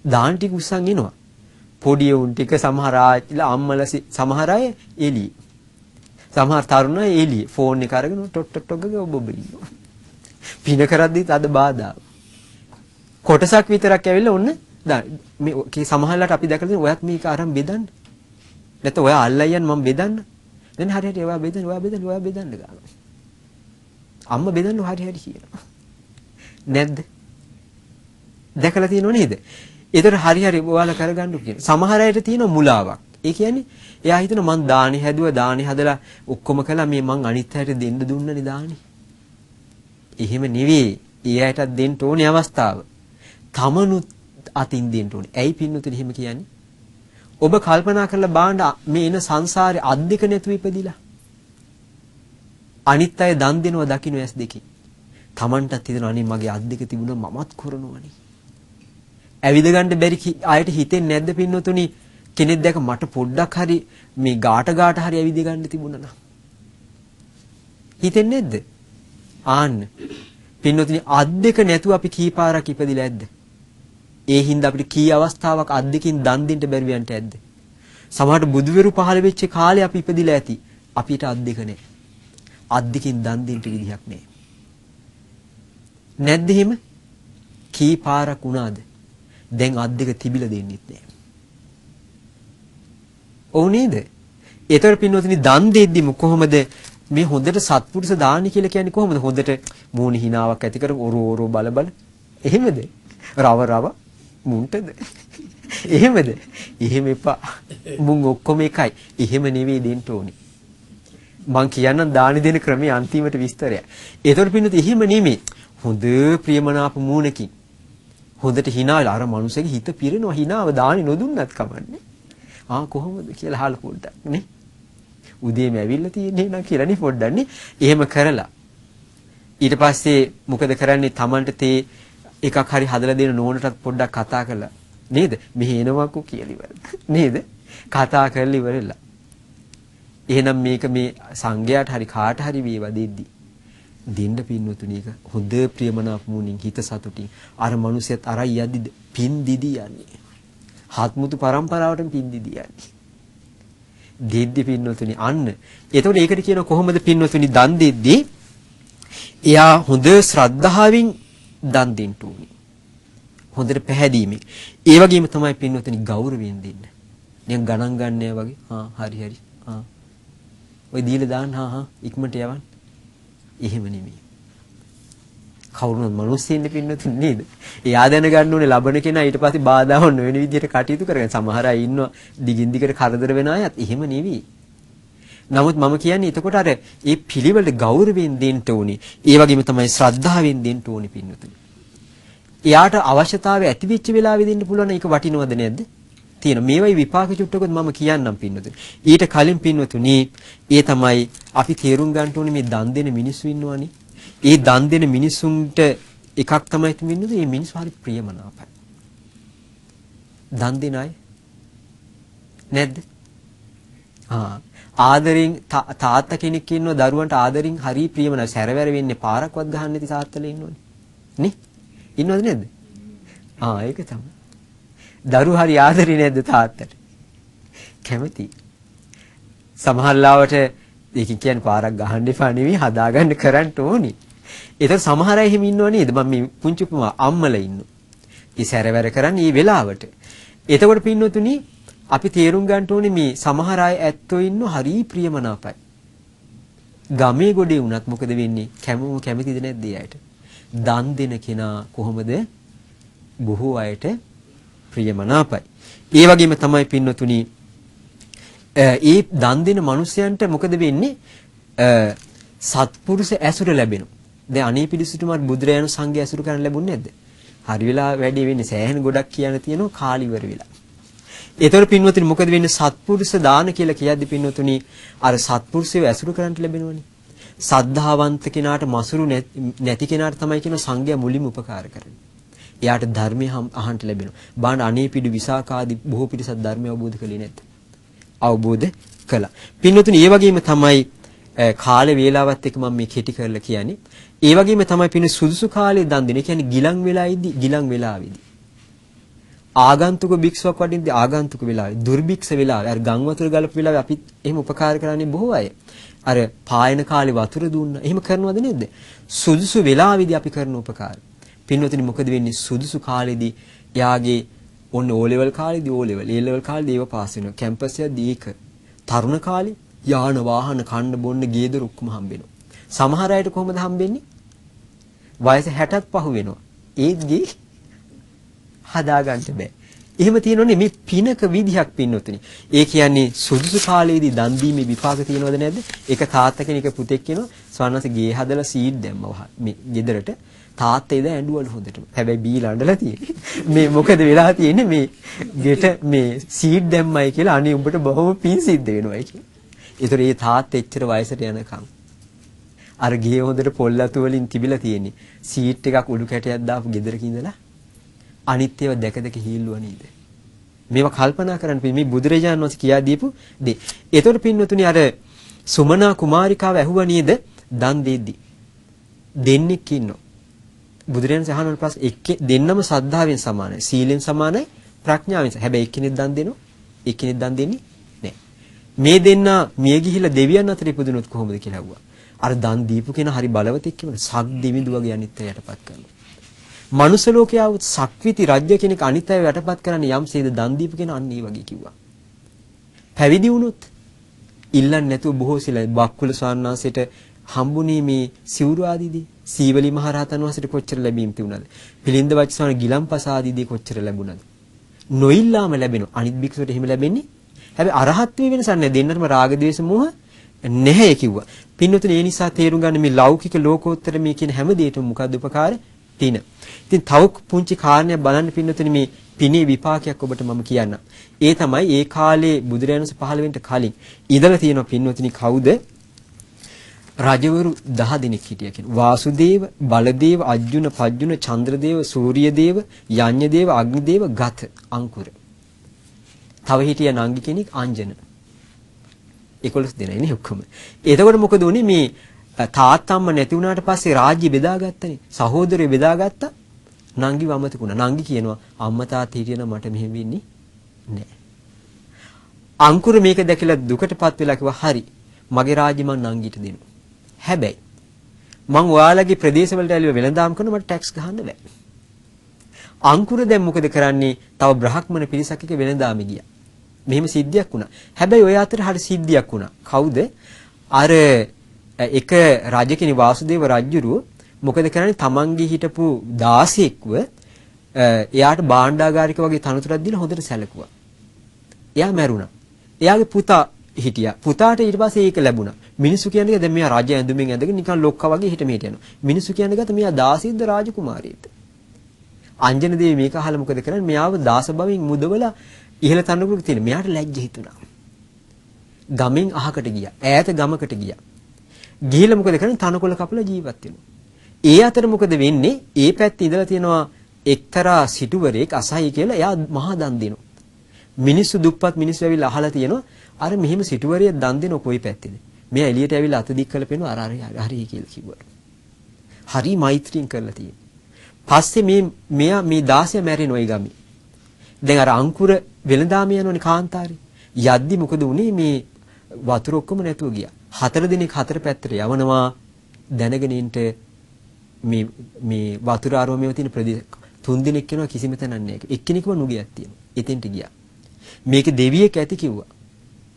දාන ටික උස්සන් එනවා. පොඩි උන් ටික සමහර ආච්චිලා අම්මලා සමහර අය එළියේ. සමහර තරුණ එළිය ෆෝන් එක අරගෙන ටොට් ටොට් ටොග් ගා ඔබ ඉන්නවා. පින කරද්දිත් අද බාධා. කොටසක් විතරක් ඇවිල්ලා ඔන්න මේ සමහරලාට අපි දැකලා තියෙන ඔයත් මේක අරන් බෙදන්න. නැත්නම් ඔයා අල්ලයියන් මම බෙදන්න. දැන් හරියට ඔයා බෙදන්න ගන්නවා. අම්මා බෙදන්න හරි කියනවා. නැද්ද? දැකලා තියෙනව නේද? ඒතර හරි ඔයාලා කරගන්න කියන. සමහර අයට තියෙන මුලාවක්. ඒ කියන්නේ එයා හිතන මං දානි හැදුවා දානි හදලා ඔක්කොම කළා මේ මං අනිත් අයට දෙන්න දුන්නනේ දානි. එහෙම නෙවෙයි. ඒ අයටත් දෙන්න ඕනේ අවස්ථාව. තමනුත් අතින් දෙන්න ඕනේ. ඇයි පින්නතුනි එහෙම කියන්නේ? ඔබ කල්පනා කරලා බලන්න මේ එන සංසාරේ අද්දික නැතුව ඉපදිලා. අනිත් අය දන් දෙනවා දකින්න ඇස් දෙකේ. Tamanටත් හිතෙනවා අනේ මගේ අද්දික තිබුණා මමත් කරනවනේ. ඇවිද ගන්න බැරි අයට හිතෙන්නේ නැද්ද පින්නතුනි? කෙනෙක් දැක මට පොඩ්ඩක් හරි මේ ගාට හරි ඇවිද ගන්න තිබුණා නම්. හිතෙන්නේ නැද්ද? ආන්න. පින්නතුනි අද්දික නැතුව අපි කී පාරක් ඉපදිලා ඇද්ද? ඒ හින්දා අපිට කී අවස්ථාවක් අද්දිකින් දන් දෙන්න බැරි වෙන්ට ඇද්ද? සමහරට බුදුවරු පහළ වෙච්ච කාලේ අපි ඉපදිලා ඇති. අපිට අද්දික නැහැ. අද්දිකින් දන් දෙන්න විදිහක් නැහැ. නැද්ද එහෙම? කී පාරක් වුණාද? දැන් අද්දික තිබිලා දෙන්නෙත් නැහැ. ඔව් නේද? ඒතර පින්නොතිනි දන් දෙද්දිම කොහොමද මේ හොඳට සත්පුරුෂ දානි කියලා කියන්නේ කොහොමද? හොඳට මූණ හිනාවක් ඇති කර ඔරෝ බල එහෙමද? රව මුන්ටද? එහෙමද? එහෙම එපා. මුන් ඔක්කොම එකයි. එහෙම නෙවෙයි දෙන්න ඕනේ. මං කියන්නම් දානි දෙන ක්‍රමයේ අන්තිමට විස්තරය. ඒතර පින්නොති එහෙම නෙමෙයි. හොඳ ප්‍රියමනාප මූණකින් හොඳට හිනාලා අර මනුස්සයාගේ හිත පිරෙනවා හිනාව දානි නොදුන්නත් කමන්නේ. කොහොමද කියලා අහලා පොඩ්ඩක් නේ. උදේම ඇවිල්ලා තියෙන්නේ නේද කියලා නේ පොඩ්ඩක් නේ. එහෙම කරලා ඊට පස්සේ මොකද කරන්නේ? Tamanට තේ එකක් හරි හදලා දෙන නෝනටත් පොඩ්ඩක් කතා කරලා නේද? මෙහෙ එනවකෝ කියලා ඉවරද? නේද? කතා කරලා ඉවරලා. එහෙනම් මේක මේ සංඝයාට හරි කාට හරි වේවා දෙද්දි දෙන්න පින්නතුණි එක හොඳ ප්‍රියමනාප මුණින් හිත සතුටින් අර මිනිස්සයත් අරයි යද්දි පින් දිදි යන්නේ. හත්මුතු පරම්පරාවටම පින් දිදි යන්නේ. දෙද්දි පින්නතුණි අන්න. එතකොට ඒකට කියන කොහොමද පින්නතුණි දන් දෙද්දී එයා හොඳ ශ්‍රද්ධාවෙන් දන් දෙන්න ඕනේ. හොඳට පැහැදීමෙන්. ඒ වගේම තමයි පින්නතුණි ගෞරවයෙන් දෙන්න. නිකන් ගණන් ගන්නෑ වගේ. හරි. ඔය දීලා දාන්න ඉක්මනට යවන්න. එහෙම නෙමෙයි. කවුරුනත් මිනිස්සෙන්නේ පින්නතුන් නේද? එයා දැනගන්න ඕනේ ලබන කෙනා ඊට පස්සේ බාධා වුණ වෙන විදිහට කටයුතු කරගෙන සමහර අය ඉන්නවා දිගින් දිගට කරදර වෙන අයත් එහෙම නෙවෙයි. නමුත් මම කියන්නේ එතකොට අර ඒ පිළිවෙලට ගෞරවයෙන් දෙන්න ඕනේ. ඒ වගේම තමයි ශ්‍රද්ධාවෙන් දෙන්න ඕනේ පින්නතුන්. එයාට අවශ්‍යතාවය ඇති වෙච්ච වෙලාවෙ දෙන්න පුළුවන් ඒක වටිනවද නැද්ද? තියෙන මේවයි විපාක චුට්ටකොත් මම කියන්නම් පින්නතුනි. ඊට කලින් පින්නතුනි ඒ තමයි අපි තේරුම් ගන්න ඕනේ මේ දන් දෙන මිනිස්සු ඉන්නවනේ. ඒ දන් දෙන මිනිසුන්ට එකක් තමයි තිබෙන්නේ මේ මිනිස්සු හරි ප්‍රියමනාපයි. දන් දෙන අය නැද්ද? ආදරෙන් තාත්තා කෙනෙක් ඉන්නවා දරුවන්ට ආදරෙන් හරි ප්‍රියමනාපයි. සැරවැර වෙන්නේ පාරක්වත් ගහන්න නැති තාත්තලා ඉන්නවනේ. නේ? ඉන්නවද නැද්ද? ඒක තමයි. දරු හරි ආදරේ නැද්ද තාත්තට? කැමති. සමහර ලාවට ඒකෙන් කියන්නේ පාරක් ගහන්න එපා නෙවෙයි හදාගන්න කරන්න ඕනි. ඒතර සමහර අය එහෙම ඉන්නව නේද? මම මේ පුංචි පුමා අම්මලා ඉන්නවා. ඒ සැරවැර කරන්නේ මේ වෙලාවට. එතකොට පින්නතුනි අපි තේරුම් ගන්න ඕනේ මේ සමහර අය ඇත්තෝ ඉන්නව හරි ප්‍රියමනාපයි. ගමේ ගොඩේ වුණත් මොකද වෙන්නේ? කැමතිද නැද්ද එයාට? දන් දෙන කෙනා කොහොමද? බොහෝ අයට ප්‍රියමනාපයි. ඒ වගේම තමයි පින්නතුනි ඒ දන් දෙන මිනිසයන්ට මොකද වෙන්නේ? සත්පුරුෂ ඇසුර ලැබෙනවා. දැන් අනේපිලිසිතුමාට බුදුරජාණන් සංඝයා ඇසුරු කරන්න ලැබුණේ නැද්ද? හරි වෙලා වැඩි වෙන්නේ සෑහෙන ගොඩක් කියන තියෙනවා කාලිවර වෙලා. ඒතර පින්වතුනි මොකද වෙන්නේ? සත්පුරුෂ දාන කියලා කියද්දි පින්වතුනි අර සත්පුරුෂයව ඇසුරු කරන්න ලැබෙනවනේ. සද්ධාවන්ත කෙනාට මසුරු නැති කෙනාට තමයි කියන සංඝයා මුලින්ම උපකාර කරන්නේ. එයාට ධර්මය අහන්න ලැබෙනවා. බාන අනේපිඩු විසාකාදී බොහෝ පිරිසක් ධර්මය අවබෝධ කළේ නැද්ද? අවබෝධ කළා. පින්වතුනි ඒ වගේම තමයි කාල වේලාවත් එක්ක මම මේ කෙටි කරලා කියන්නේ. ඒ වගේම තමයි පින්න සුදුසු කාලේ දන් දෙන. ඒ කියන්නේ ගිලන් වෙලාවේදී. ආගන්තුක භික්ෂුවක් වඩින්දී ආගන්තුක වෙලාවේ, දුර්භික්ෂ වෙලාවේ, අර ගම් වතුර ගලපු වෙලාවේ අපි එහෙම උපකාර කරන්නේ බොහෝ අය. අර පායන කාලේ වතුර දුන්නා. එහෙම කරනවද නේද? සුදුසු වෙලාවෙදී අපි කරන උපකාර. පින්වතුනි මොකද වෙන්නේ? සුදුසු කාලෙදී එයාගේ ඔන්න O level කාලෙදී O level, A level කාලෙදී ඒව පාස් වෙනවා. කැම්පස් එකදී ඒක. තරුණ කාලේ යාන වාහන කන්න බොන්න ගේදොර ඔක්කොම හම්බෙනවා. සමහර අයට කොහොමද හම්බෙන්නේ? වයස 60ක් පහු වෙනවා. ඒත් ගේ හදාගන්න බෑ. එහෙම තියෙනවනේ මේ පිනක විදිහක් පින්නොතුනි. ඒ කියන්නේ සුදුසු කාලයේදී දන් දීමේ විපාක තියෙනවද නැද්ද? ඒක තාත්තා කෙනෙක් පුතෙක් කියනවා ස්වර්ණස ගේ හදලා සීඩ් දැම්මා මේ ගෙදරට. තාත්තා ඉද ඇඬුවලු හොඳටම. හැබැයි බීලා අඬලා තියෙන්නේ. මේ මොකද වෙලා තියෙන්නේ මේ ගෙට මේ සීඩ් දැම්මයි කියලා අනේ උඹට බොහොම පින් සිද්ධ වෙනවයි කියලා. ඒතර ඒ තාත්තා එච්චර වයසට යනකම් අර ගේ හොඳට පොල්ලතු වලින් තිබිලා තියෙන්නේ. සීට් එකක් උඩු කැටයක් දාපු ගෙදරක ඉඳලා අනිත් ඒවා දැක දැක හීල්ලුවා නේද? මේවා කල්පනා කරන්න මේ බුදුරජාණන් වහන්සේ කියා දීපු දේ. ඒතකොට පින්වතුනි අර සුමනා කුමාරිකාව ඇහුවා නේද? දන් දෙද්දි. දෙන්නෙක් ඉන්නවා. බුදුරජාණන් අහන ප්‍රශ්න දෙන්නම ශ්‍රද්ධාවෙන් සමානයි. සීලෙන් සමානයි. ප්‍රඥාවෙන්. හැබැයි එක්කෙනෙක් දන් දෙනවා. එක්කෙනෙක් දන් දෙන්නේ නැහැ. මේ දෙන්නා මිය ගිහිලා දෙවියන් අතර ඉපදුනොත් කොහොමද කියලා ඇහුවා. අර දන් දීපු කෙනා හරි බලවතෙක් කියනවා. සක් දෙවිඳු වගේ අනිත් අය යටපත් කරනවා. මනුස්ස ලෝකයේ આવුත් සක්විති රජ්‍ය කෙනෙක් අනිත් අය යටපත් කරන්නේ යම්සේද දන් දීපු කෙනා අන්න ඒ වගේ කිව්වා. පැවිදි වුණොත් ඉල්ලන්නේ නැතුව බොහෝ සිලා බක්කුල ස්වාමීනාසයට හම්බුනේ මේ සිවුරු ආදීදී සීවලි මහ රහතන් වහන්සේට කොච්චර ලැබීම් තිබුණාද? පිළින්ද වච්චසාන ගිලම්පස ආදීදී කොච්චර ලැබුණාද? නොඉල්ලාම ලැබෙනවා. අනිත් භික්ෂුවට එහෙම ලැබෙන්නේ. හැබැයි අරහත්ත්වයේ වෙනසක් නැහැ. දෙන්නටම රාග ద్వේෂ මෝහ නැහැ කිව්වා. පින්නතුනේ ඒ නිසා තේරුම් ගන්න මේ ලෞකික ලෝකෝත්තර මේ කියන හැම දෙයකම මොකද්ද උපකාර? පින. ඉතින් තව පුංචි කාරණයක් බලන්න පින්නතුනේ මේ පිනේ විපාකයක් ඔබට මම කියන්නම්. ඒ තමයි ඒ කාලේ බුදුරජාණන් පහළ වෙන්න කලින් ඉඳලා තියෙන පින්නතුනි කවුද? රජවරු 10 දෙනෙක් හිටියා කියන. වාසුදේව, බලදේව, අජ්ජුන, පජ්ජුන, චන්ද්‍රදේව, සූර්යදේව, යඤ්ඤදේව, අග්නිදේව, ගත, අංකුර. තව හිටියා නංගි කෙනෙක් අංජන. 11 දෙනයි නේ ඔක්කොම. එතකොට මොකද උනේ මේ තාත්තම්ම නැති වුණාට පස්සේ රාජ්‍ය බෙදාගත්තනේ. සහෝදරයෝ බෙදාගත්තා. නංගි වමතකුණා. නංගි කියනවා අම්මා තාත්තා හිටියනම් මට මෙහෙම වෙන්නේ නැහැ. අංකුර මේක දැකලා දුකටපත් වෙලා කිව්වා හරි. මගේ රාජ්‍ය මං නංගිට දෙනවා. හැබැයි මං ඔයාලගේ ප්‍රදේශවලට ඇවිල්ලා වෙළඳාම් කරන මට ටැක්ස් ගහන්න බෑ. අංකුර දැන් මොකද කරන්නේ? තව බ්‍රහ්මණ පිරිසක් එක්ක වෙළඳාමේ ගියා. මෙහෙම සිද්ධියක් වුණා. හැබැයි ඔය අතර හරි සිද්ධියක් වුණා. කවුද? අර එක රජ කෙනෙක් වාසුදේව රජුරුව මොකද කරන්නේ? තමන්ගේ හිටපු දාසයෙක්ව එයාට භාණ්ඩාගාරික වගේ තනතුරක් දීලා හොඳට සැලකුවා. එයා මැරුණා. එයාගේ පුතා හිටියා. පුතාට ඊට පස්සේ ඒක ලැබුණා. මිනිස්සු කියන්නේ දැන් මෙයා රජ ඇඳුමින් ඇඳගෙන නිකන් ලොක්කා වගේ හිට මෙහෙට යනවා. මිනිස්සු කියන්නේ ගත මෙයා දාසීද්ද රාජකුමාරියෙක්ද? අංජන දේවී මේක අහලා මොකද කරන්නේ? මෙයාව දාස භවෙන් මුදවලා ඉහළ තනතුරක තියෙන. මෙයාට ලැජ්ජ හිතුණා. ගමෙන් අහකට ගියා. ඈත ගමකට ගියා. ගිහිල්ලා මොකද කරන්නේ? තනකොළ කපලා ජීවත් වෙනවා. ඒ අතර මොකද වෙන්නේ? ඒ පැත්තේ ඉඳලා තියෙනවා එක්තරා සිටුවරයෙක් අසහයි කියලා එයා මහා දන් දෙනවා. මිනිස්සු දුප්පත් මිනිස්සු ඇවිල්ලා අහලා තියෙනවා අර මෙහෙම සිටුවරිය දන් දෙන කොයි පැත්තේද? මෙයා එළියට ඇවිල්ලා අත දික් කරලා පෙන්නවා අර හරි කියලා කිව්වා. හරි මෛත්‍රියෙන් කරලා තියෙනවා. පස්සේ මෙයා මේ 16 මැරෙනවා ඒ ගමේ. දැන් අර අංකුර වෙළඳාම යනෝනේ කාන්තාරේ. යද්දි මොකද උනේ මේ වතුර ඔක්කොම නැතුව ගියා. 4 දිනක් 4 පැත්තට යවනවා දැනගෙන ඉන්න මේ වතුර ආරෝමයේ තියෙන ප්‍රදේශ 3 දිනක් යනවා කිසිම තැනක් නැහැ. එක්කෙනෙක්ම නුගයක් තියෙනවා. එතෙන්ට ගියා. මේක දෙවියෙක් ඇති කිව්වා.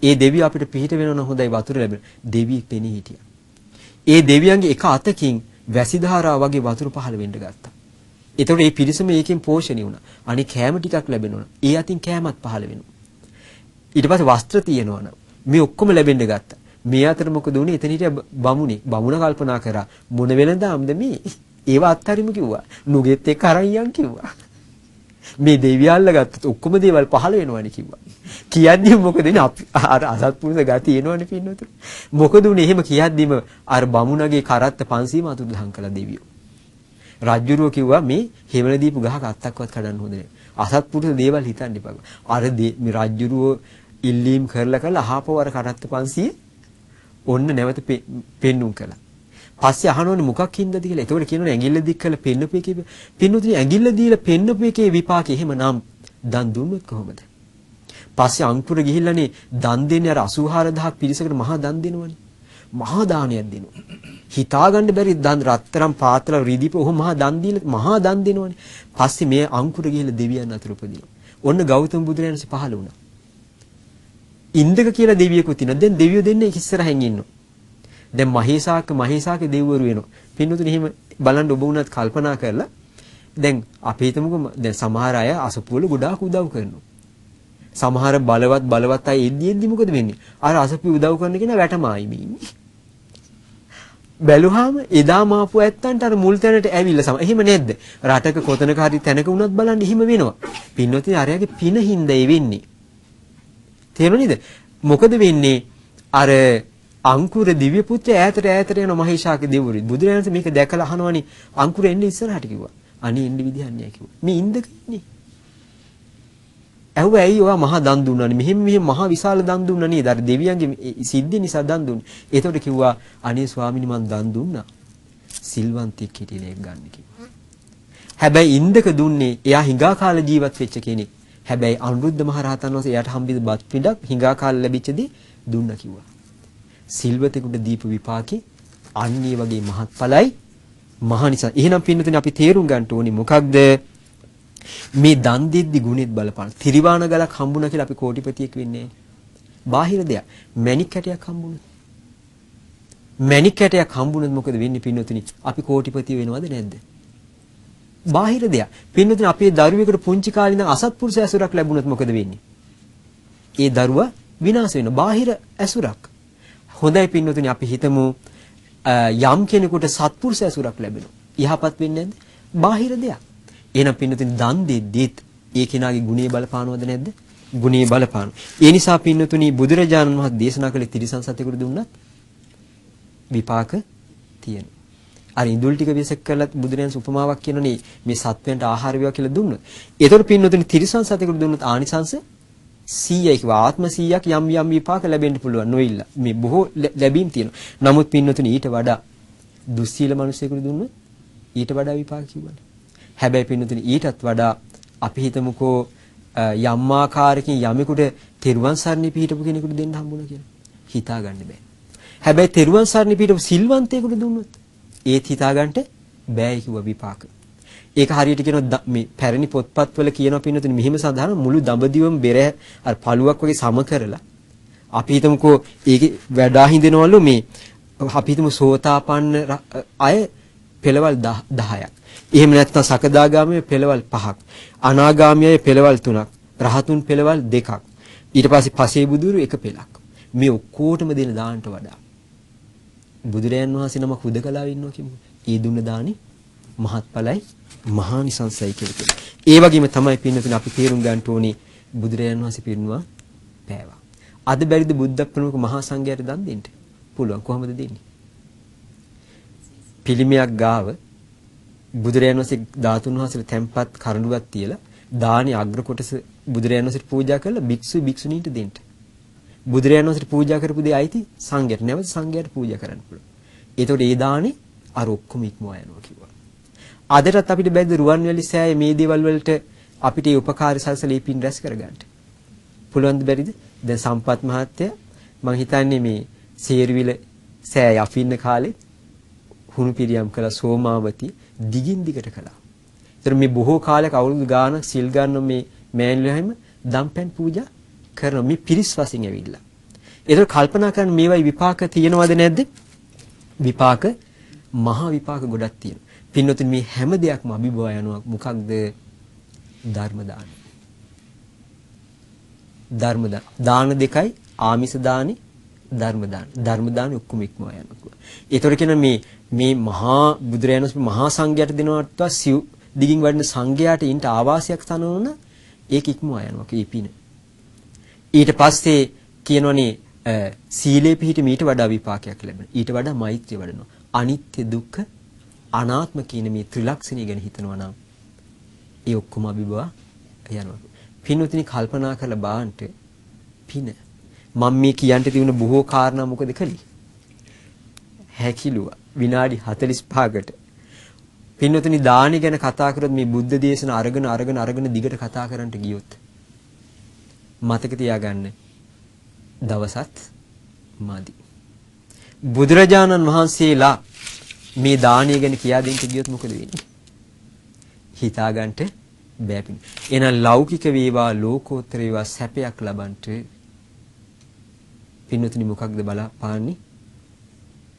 ඒ දෙවිය අපිට පිහිට වෙනවනම් හොඳයි වතුර ලැබෙන. දෙවියෙක් පෙනී හිටියා. ඒ දෙවියන්ගේ එක අතකින් වැසි ධාරාව වගේ වතුර පහළ වෙන්න ගත්තා. එතකොට මේ පිරිසම ඒකෙන් පෝෂණය වුණා. අනික කෑම ටිකක් ලැබෙනවා. ඒ අතින් කෑමත් පහළ වෙනවා. ඊට පස්සේ වස්ත්‍ර තියෙනවා නම් මේ ඔක්කොම ලැබෙන්න ගත්තා. මේ අතර මොකද උනේ? එතන හිටිය බමුණේ. බමුණ කල්පනා කරා මොන වෙලඳාම්ද මේ? ඒව අත්තරිම කිව්වා. නුගෙත් එක්ක අරන් යන් කිව්වා. මේ දෙවියන් අල්ලගත්තත් ඔක්කොම දේවල් පහළ වෙනවනේ කිව්වා. කියද්දිම මොකද වෙන්නේ? අර අසත්පුරුෂ ගතිය එනවනේ පින්නතුන. මොකද උනේ? එහෙම කියද්දිම අර බමුණගේ කරත්ත 500ම අතුරුදහන් කළා දෙවියෝ. රජුරෝ කිව්වා මේ හේවල දීපු ගහක අත්තක්වත් කඩන්න හොඳ නැහැ. අසත්පුරුෂ දේවල් හිතන්න එපා. අර මේ රජුරෝ ඉල්ලීම් කරලා අහපව අර කරත්ත 500 ඔන්න නැවත පෙන්නුම් කළා. පස්සේ අහනෝනේ මොකක් හින්දාද කියලා. එතකොට කියනෝනේ ඇඟිල්ල දික් කරලා පෙන්නපු එකේ පින්නුතුනි ඇඟිල්ල දීලා පෙන්නපු එකේ විපාකේ එහෙමනම් දන් දුන්නොත් කොහොමද? පස්සේ අංකුර ගිහිල්ලානේ දන් දෙන්නේ අර 84000ක් පිරිසකට මහා දන් දෙනවනේ. මහා දානයක් දෙනවා. හිතාගන්න බැරි දන් රත්තරන් පාත්‍ර රිදීප ඔහොම මහා දන් දීලා මහා දන් දෙනවනේ. පස්සේ මේ අංකුර ගිහලා දෙවියන් අතර උපදිනවා. ඔන්න ගෞතම බුදුරජාණන්සේ පහළ වුණා. ඉන්දක කියලා දෙවියෙකුත් ඉන්නවා. දැන් දෙවියෝ දෙන්නේ ඉස්සරහින් ඉන්නවා. දැන් මහේසාක දෙවිවරු වෙනවා. පින්නතුනේ එහෙම බලන්න ඔබ උනත් කල්පනා කරලා දැන් අපි හිතමුකෝ දැන් සමහර අය අසපුවල ගොඩාක් උදව් කරනවා. සමහර බලවත් අය එද්දි මොකද වෙන්නේ? අර අසපු උදව් කරන කෙනා වැටමායිමි ඉන්නේ. බැලුවාම එදා මාපු ඇත්තන්ට අර මුල් තැනට ඇවිල්ලා සම. එහෙම නැද්ද? රටක කොතනක හරි තැනක වුණත් බලන්න එහෙම වෙනවා. පින්නොතින් අරයාගේ පින හින්දා වෙන්නේ. තේරුණාද? මොකද වෙන්නේ? අර අංකුර දිව්‍ය පුත්‍රය ඈතට යන මහේශාක දෙවිවරු. බුදුරජාණන් මේක දැකලා අහනවනේ අංකුර එන්නේ ඉස්සරහට කිව්වා. අනේ එන්න විදිහක් නෑ කිව්වා. මේ ඉන්දක ඉන්නේ. ඇහුවා ඇයි ඔයා මහා දන් දුන්නානේ? මෙහෙම මහා විශාල දන් දුන්නා නේද? අර දෙවියන්ගේ සිද්ධිය නිසා දන් දුන්නේ. ඒතකොට කිව්වා අනේ ස්වාමීනි මං දන් දුන්නා. සිල්වන්තෙක් හිටියේ නේ ගන්න කිව්වා. හැබැයි ඉන්දක දුන්නේ එයා හිඟා කාල ජීවත් වෙච්ච කෙනෙක්. හැබැයි අනුරුද්ධ මහ රහතන් වහන්සේ එයාට හම්බෙච්ච බත් පිටක් හිඟා කාල ලැබිච්ච දේ දුන්නා කිව්වා. සිල්වතෙකුට දීප විපාකේ අන්නේ වගේ මහත්ඵලයි මහා නිසා. එහෙනම් පින්නතුනේ අපි තේරුම් ගන්න ඕනේ මොකක්ද? මේ දන් දෙද්දි ගුණෙත් බලපාන. ත්‍රිවාණ ගලක් හම්බුණා කියලා අපි කෝටිපතියෙක් වෙන්නේ නැහැ. බාහිර දෙයක්. මැණික් කැටයක් හම්බුණා. මැණික් කැටයක් හම්බුණොත් මොකද වෙන්නේ පින්නතුනේ? අපි කෝටිපතිය වෙනවද නැද්ද? බාහිර දෙයක්. පින්නතුනේ අපේ දරුවෙකුට පුංචි කාලේ ඉඳන් අසත්පුරුෂ ඇසුරක් ලැබුණොත් මොකද වෙන්නේ? ඒ දරුවා විනාශ වෙනවා. බාහිර ඇසුරක්. හොඳයි පින්නතුනේ අපි හිතමු යම් කෙනෙකුට සත්පුරුෂ ඇසුරක් ලැබෙනවා. යහපත් වෙන්නේ නැද්ද? බාහිර දෙයක්. එහෙනම් පින්නතුනේ දන් දෙද්දිත් ඒ කෙනාගේ ගුණේ බලපානවද නැද්ද? ගුණේ බලපානවා. ඒ නිසා පින්නතුනේ බුදුරජාණන් වහන්සේ දේශනා කළේ තිරිසන් සතෙකුට දුන්නත් විපාක තියෙනවා. අර ඉඳුල් ටික වෙසක් කරලා බුදුරජාණන් උපමාවක් කියනනේ මේ සත්වයන්ට ආහාර වේවා කියලා දුන්නොත්. ඒතකොට පින්නතුනේ තිරිසන් සතෙකුට දුන්නොත් ආනිසංශ 100යි කිව්වා. ආත්ම 100ක් යම් විපාක ලැබෙන්න පුළුවන් නොඉල්ල. මේ බොහෝ ලැබීම් තියෙනවා. නමුත් පින්නතුනේ ඊට වඩා දුස්සීල මිනිසෙකුට දුන්නොත් ඊට වඩා විපාක කිව්වනේ. හැබැයි පින්නතුනේ ඊටත් වඩා අපි හිතමුකෝ යම් ආකාරයකින් යමෙකුට තෙරුවන් සරණේ පිහිටපු කෙනෙකුට දෙන්න හම්බුණා කියලා. හිතා ගන්න බෑ. හැබැයි තෙරුවන් සරණේ පිහිටපු සිල්වන්තයෙකුට දුන්නොත් ඒත් හිතා ගන්නට බෑ කිව්වා විපාක. ඒක හරියට කියනවා මේ පැරණි පොත්පත්වල කියනවා පින්නතුනේ මෙහිම සඳහන් මුළු දඹදිවම බෙර අර පළුවක් වගේ සම කරලා අපි හිතමුකෝ ඒකේ වැඩා හිඳිනවලු මේ අපි හිතමු සෝතාපන්න අය පෙළවල් 10ක්. එහෙම නැත්නම් සකදාගාමී පෙළවල් 5ක්. අනාගාමී පෙළවල් 3ක්. රහතුන් පෙළවල් 2ක්. ඊට පස්සේ පසේ බුදුරු එක පෙළක්. මේ ඔක්කොටම දෙන දාන්නට වඩා බුදුරයන් වහන්සේ නමක් හුදකලා ඉන්නවා කියමු. ඊ දුන්න දානි මහත්ඵලයි මහානිසංසයි කියලා කියනවා. ඒ වගේම තමයි පින්නතුනේ අපි තේරුම් ගන්න ඕනේ බුදුරයන් වහන්සේ පිරිනුවා පෑවා. අද බැරිද බුද්ධ ප්‍රමුඛ මහා සංඝයාට දන් දෙන්න? පුළුවන්. කොහොමද දෙන්නේ? පිළිමයක් ගාව බුදුරයන් වහන්සේ ධාතුන් වහන්සේලා තැන්පත් කරඬුවක් තියලා දානි අග්‍ර කොටස බුදුරයන් වහන්සේට පූජා කරලා භික්ෂුණීන්ට දෙන්න. බුදුරයන් වහන්සේට පූජා කරපු දේ අයිති සංඝයාට. නැවත සංඝයාට පූජා කරන්න පුළුවන්. ඒතකොට ඒ දානේ අර ඔක්කොම ඉක්මවා යනවා කිව්වා. අදටත් අපිට බැද්ද රුවන්වැලි සෑය මේ දේවල් වලට අපිට ඒ උපකාරී සල්සලේ පින් රැස් කරගන්න. පුළුවන්ද බැරිද? දැන් සම්පත් මහත්තයා මං හිතන්නේ මේ සේරුවිල සෑය අපි ඉන්න කාලේ හුණු පිරියම් කළ සෝමාවති දිගින් දිගට කළා. ඒතර මේ බොහෝ කාලයක අවුරුදු ගාණක් සිල් ගන්න මේ මෑණියෝ හැම දම්පැන් පූජා කරන මේ පිරිස් වශයෙන් ඇවිල්ලා. ඒතර කල්පනා කරන්න මේවයි විපාක තියෙනවද නැද්ද? විපාක මහා විපාක ගොඩක් තියෙනවා. පින්නොතින් මේ හැම දෙයක්ම අභිභවා යනවා. මොකක්ද? ධර්ම දාන. ධර්ම දාන දෙකයි ආමිස දානි ධර්ම දාන. ධර්ම දාන ඔක්කොම ඉක්මවා යනවා. ඒතර කියන මේ මහා බුදුරයන් වහන්සේ මහා සංඝයාට දෙනවටත් සිව් දිගින් වඩන සංඝයාට ඉන්ට ආවාසයක් තනවන ඒක ඉක්මවා යනවා කීපින. ඊට පස්සේ කියනවනේ සීලේ පිහිට මීට වඩා විපාකයක් ලැබෙනවා. ඊට වඩා මෛත්‍රිය වඩනවා. අනිත්‍ය දුක්ඛ අනාත්ම කියන මේ ත්‍රිලක්ෂණය ගැන හිතනවා නම් ඒ ඔක්කොම අභිභවා යනවා. පින්වතුනි කල්පනා කරලා බලන්න පින මම මේ කියන්න තියුණ බොහෝ කාරණා මොකද කළේ? හැකිලුවා විනාඩි 45කට. පින්වතුනි දානි ගැන කතා කරොත් මේ බුද්ධ දේශන අරගෙන දිගට කතා කරන්නට ගියොත් මතක තියාගන්න දවසත් මදි. බුදුරජාණන් වහන්සේලා මේ දානය ගැන කියා දෙන්න ගියොත් මොකද වෙන්නේ? හිතා ගන්නට බෑ පින්. එහෙනම් ලෞකික වේවා ලෝකෝත්තර වේවා සැපයක් ලබන්නට පින්නතුනි මොකක්ද බලපාන්නේ?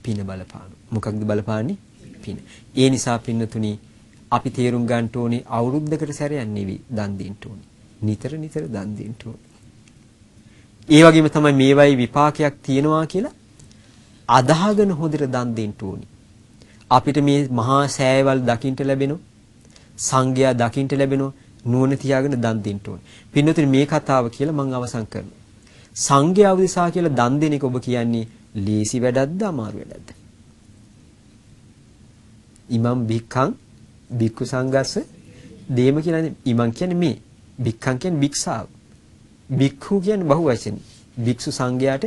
පින බලපාන. මොකක්ද බලපාන්නේ? පින. ඒ නිසා පින්නතුනි අපි තේරුම් ගන්න ඕනේ අවුරුද්දකට සැරයක් නෙවෙයි දන් දෙන්න ඕනේ. නිතර නිතර දන් දෙන්න ඕනේ. ඒ වගේම තමයි මේවයි විපාකයක් තියෙනවා කියලා අදහගෙන හොඳට දන් දෙන්න ඕනේ. අපිට මේ මහා සෑයවල් දකින්න ලැබෙනවා. සංඝයා දකින්න ලැබෙනවා. නුවණ තියාගෙන දන් දෙන්න ඕනේ. පින්නතුනි මේ කතාව කියලා මම අවසන් කරනවා. සංඝයා උදෙසා කියලා දන් දෙන එක ඔබ කියන්නේ ලේසි වැඩක්ද අමාරු වැඩක්ද? ඉමම් භික්ඛං භික්ඛු සංඝස්ස දේම කියන්නේ ඉමම් කියන්නේ මේ භික්ඛං කියන්නේ භික්ෂාව. භික්ඛු කියන්නේ බහු වචන. භික්ෂු සංඝයාට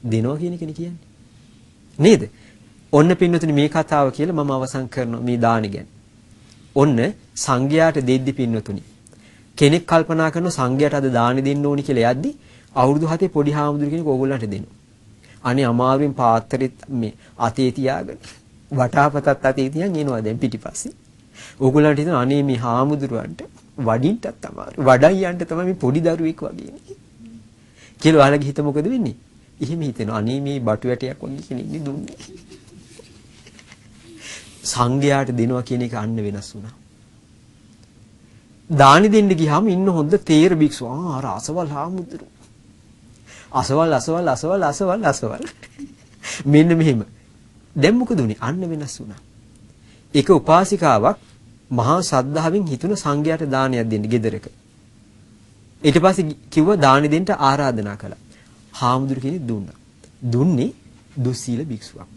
දෙනවා කියන එකනේ කියන්නේ. නේද? ඔන්න පින්නතුනි මේ කතාව කියලා මම අවසන් කරනවා මේ දාන ගැන. ඔන්න සංඝයාට දෙද්දි පින්නතුනි කෙනෙක් කල්පනා කරනවා සංඝයාට අද දාන දෙන්න ඕනි කියලා යද්දි අවුරුදු 7 පොඩි හාමුදුරු කෙනෙක් ඕගොල්ලන්ට දෙනවා. අනේ අමාරුවෙන් පාත්‍රෙත් මේ අතේ තියාගෙන වටාපතත් අතේ තියන් එනවා දැන් පිටිපස්සේ. ඕගොල්ලන්ට හිතන අනේ මේ හාමුදුරුවන්ට වඩින්නත් අමාරු. වඩයි යන්න තමයි මේ පොඩි දරුවෙක් වගේ නේ. කියලා ඔයාලගේ හිත මොකද වෙන්නේ? එහෙම හිතෙනවා අනේ මේ බටු වැටයක් වගේ කෙනෙක් නේ දුන්නේ. සංඝයාට දෙනවා කියන එක අන්න වෙනස් වුණා. දානි දෙන්න ගියාම ඉන්න හොඳ තේර භික්ෂු අර අසවල් හාමුදුරු. අසවල්. මෙන්න මෙහෙම. දැන් මොකද උනේ? අන්න වෙනස් වුණා. එක උපාසිකාවක් මහා ශ්‍රද්ධාවෙන් හිතුන සංඝයාට දානයක් දෙන්න ගෙදරක. ඊට පස්සේ කිව්වා දානි දෙන්න ආරාධනා කළා. හාමුදුරු කෙනෙක් දුන්නා. දුන්නේ දුස්සීල භික්ෂුවක්.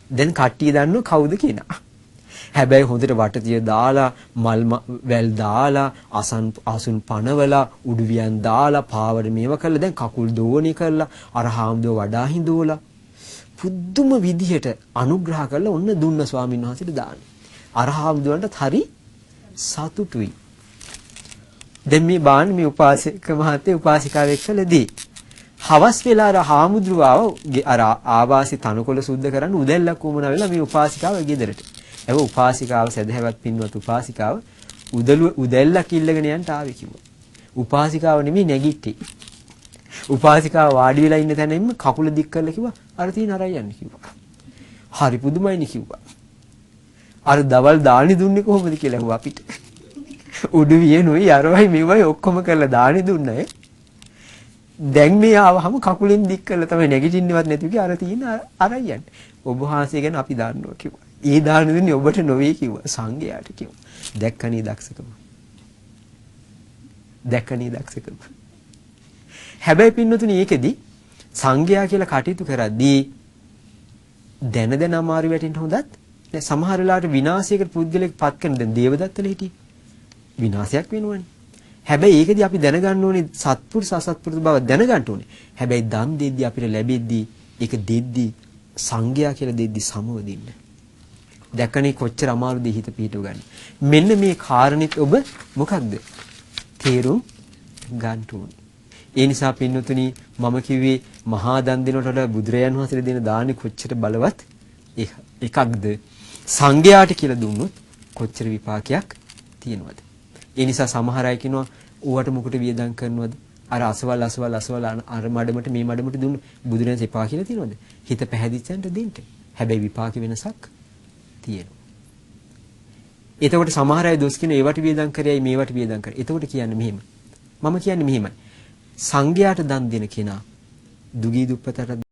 දැන් කට්ටිය දන්නව කවුද කෙනා. හැබැයි හොඳට වටතිය දාලා මල් වැල් දාලා අසුන් පනවලා උඩුවියන් දාලා පාවඩ මේව කළා දැන් කකුල් දෝණේ කරලා අර හාමුදුරුව වඩා හිඳෝලා පුදුම විදිහට අනුග්‍රහ කරලා ඔන්න දුන්න ස්වාමීන් වහන්සේට දාන. අර හාමුදුරන්ටත් හරි සතුටුයි. දැන් මේ බාන මේ උපාසක මහත්තයා උපාසිකාව එක්කලදී හවස් වෙලා අර හාමුදුරුවව අර ආවාසි තනකොළ සුද්ධ කරන්න උදැල්ලක් වුණා වෙලා මේ උපාසිකාව ගෙදරට. එව උපාසිකාව සදහැවත් පින්වත් උපාසිකාව උදැල්ලක් ඉල්ලගෙන යන්න ආවේ කිව්වා. උපාසිකාව නෙමෙයි නැගිට්ටේ. උපාසිකාව වාඩි වෙලා ඉන්න තැනින්ම කකුල දික් කරලා කිව්වා අර තියෙන අරයි යන්න කිව්වා. හරි පුදුමයිනේ කිව්වා. අර දවල් දානි දුන්නේ කොහොමද කියලා ඇහුවා අපිට. උඩු වියනොයි අරවයි මෙවයි ඔක්කොම කරලා දානි දුන්නා. දැන් මේ ආවහම කකුලෙන් දික් කරලා තමයි නැගිටින්නවත් නැති කිව්වා අර තියෙන අරයි යන්න. ඔබ වහන්සේ ගැන අපි දන්නවා කිව්වා. ඒ දාන දුන්නේ ඔබට නොවේ කිව්වා සංඝයාට කිව්වා. දැක්කනේ දක්ෂකම. හැබැයි පින්නතුනි ඒකෙදි සංඝයා කියලා කටයුතු කරද්දී දැන අමාරු වැටෙන්න හොඳත් නෑ. සමහර වෙලාවට විනාශයකට පුද්ගලෙක් පත් කරන දැන් දේවදත්තල හිටියේ. විනාශයක් වෙනවනේ. හැබැයි ඒකෙදි අපි දැනගන්න ඕනේ සත්පුරුෂ අසත්පුරුෂ බව දැනගන්න ඕනේ. හැබැයි දන් දෙද්දී අපිට ලැබෙද්දී ඒක දෙද්දී සංඝයා කියලා දෙද්දී සමව දෙන්න. දැකනේ කොච්චර අමාරුද හිත පිටව ගන්න. මෙන්න මේ කාරණෙත් ඔබ මොකක්ද? තේරුම් ගන්න ඕනේ. ඒ නිසා පින්නතුනි මම කිව්වේ මහා දන් දෙනකොට වඩා බුදුරයන් වහන්සේලා දෙන දානි කොච්චර බලවත් එකක්ද? සංඝයාට කියලා දුන්නොත් කොච්චර විපාකයක් තියෙනවද? ඒ නිසා සමහර අය කියනවා ඌවට මොකට වියදම් කරනවද? අර අසවල් අර මඩමට මේ මඩමට දුන්න බුදුරයන් සෙපා කියලා තියෙනවද? හිත පැහැදිච්චන්ට දෙන්න. හැබැයි විපාක වෙනසක් තියෙනවා. එතකොට සමහර අය දොස් කියන ඒවට වියදම් කරයයි මේවට වියදම් කරයි. එතකොට කියන්නේ මෙහෙම. මම කියන්නේ මෙහෙමයි. සංඝයාට දන් දෙන කෙනා දුගී දුප්පතට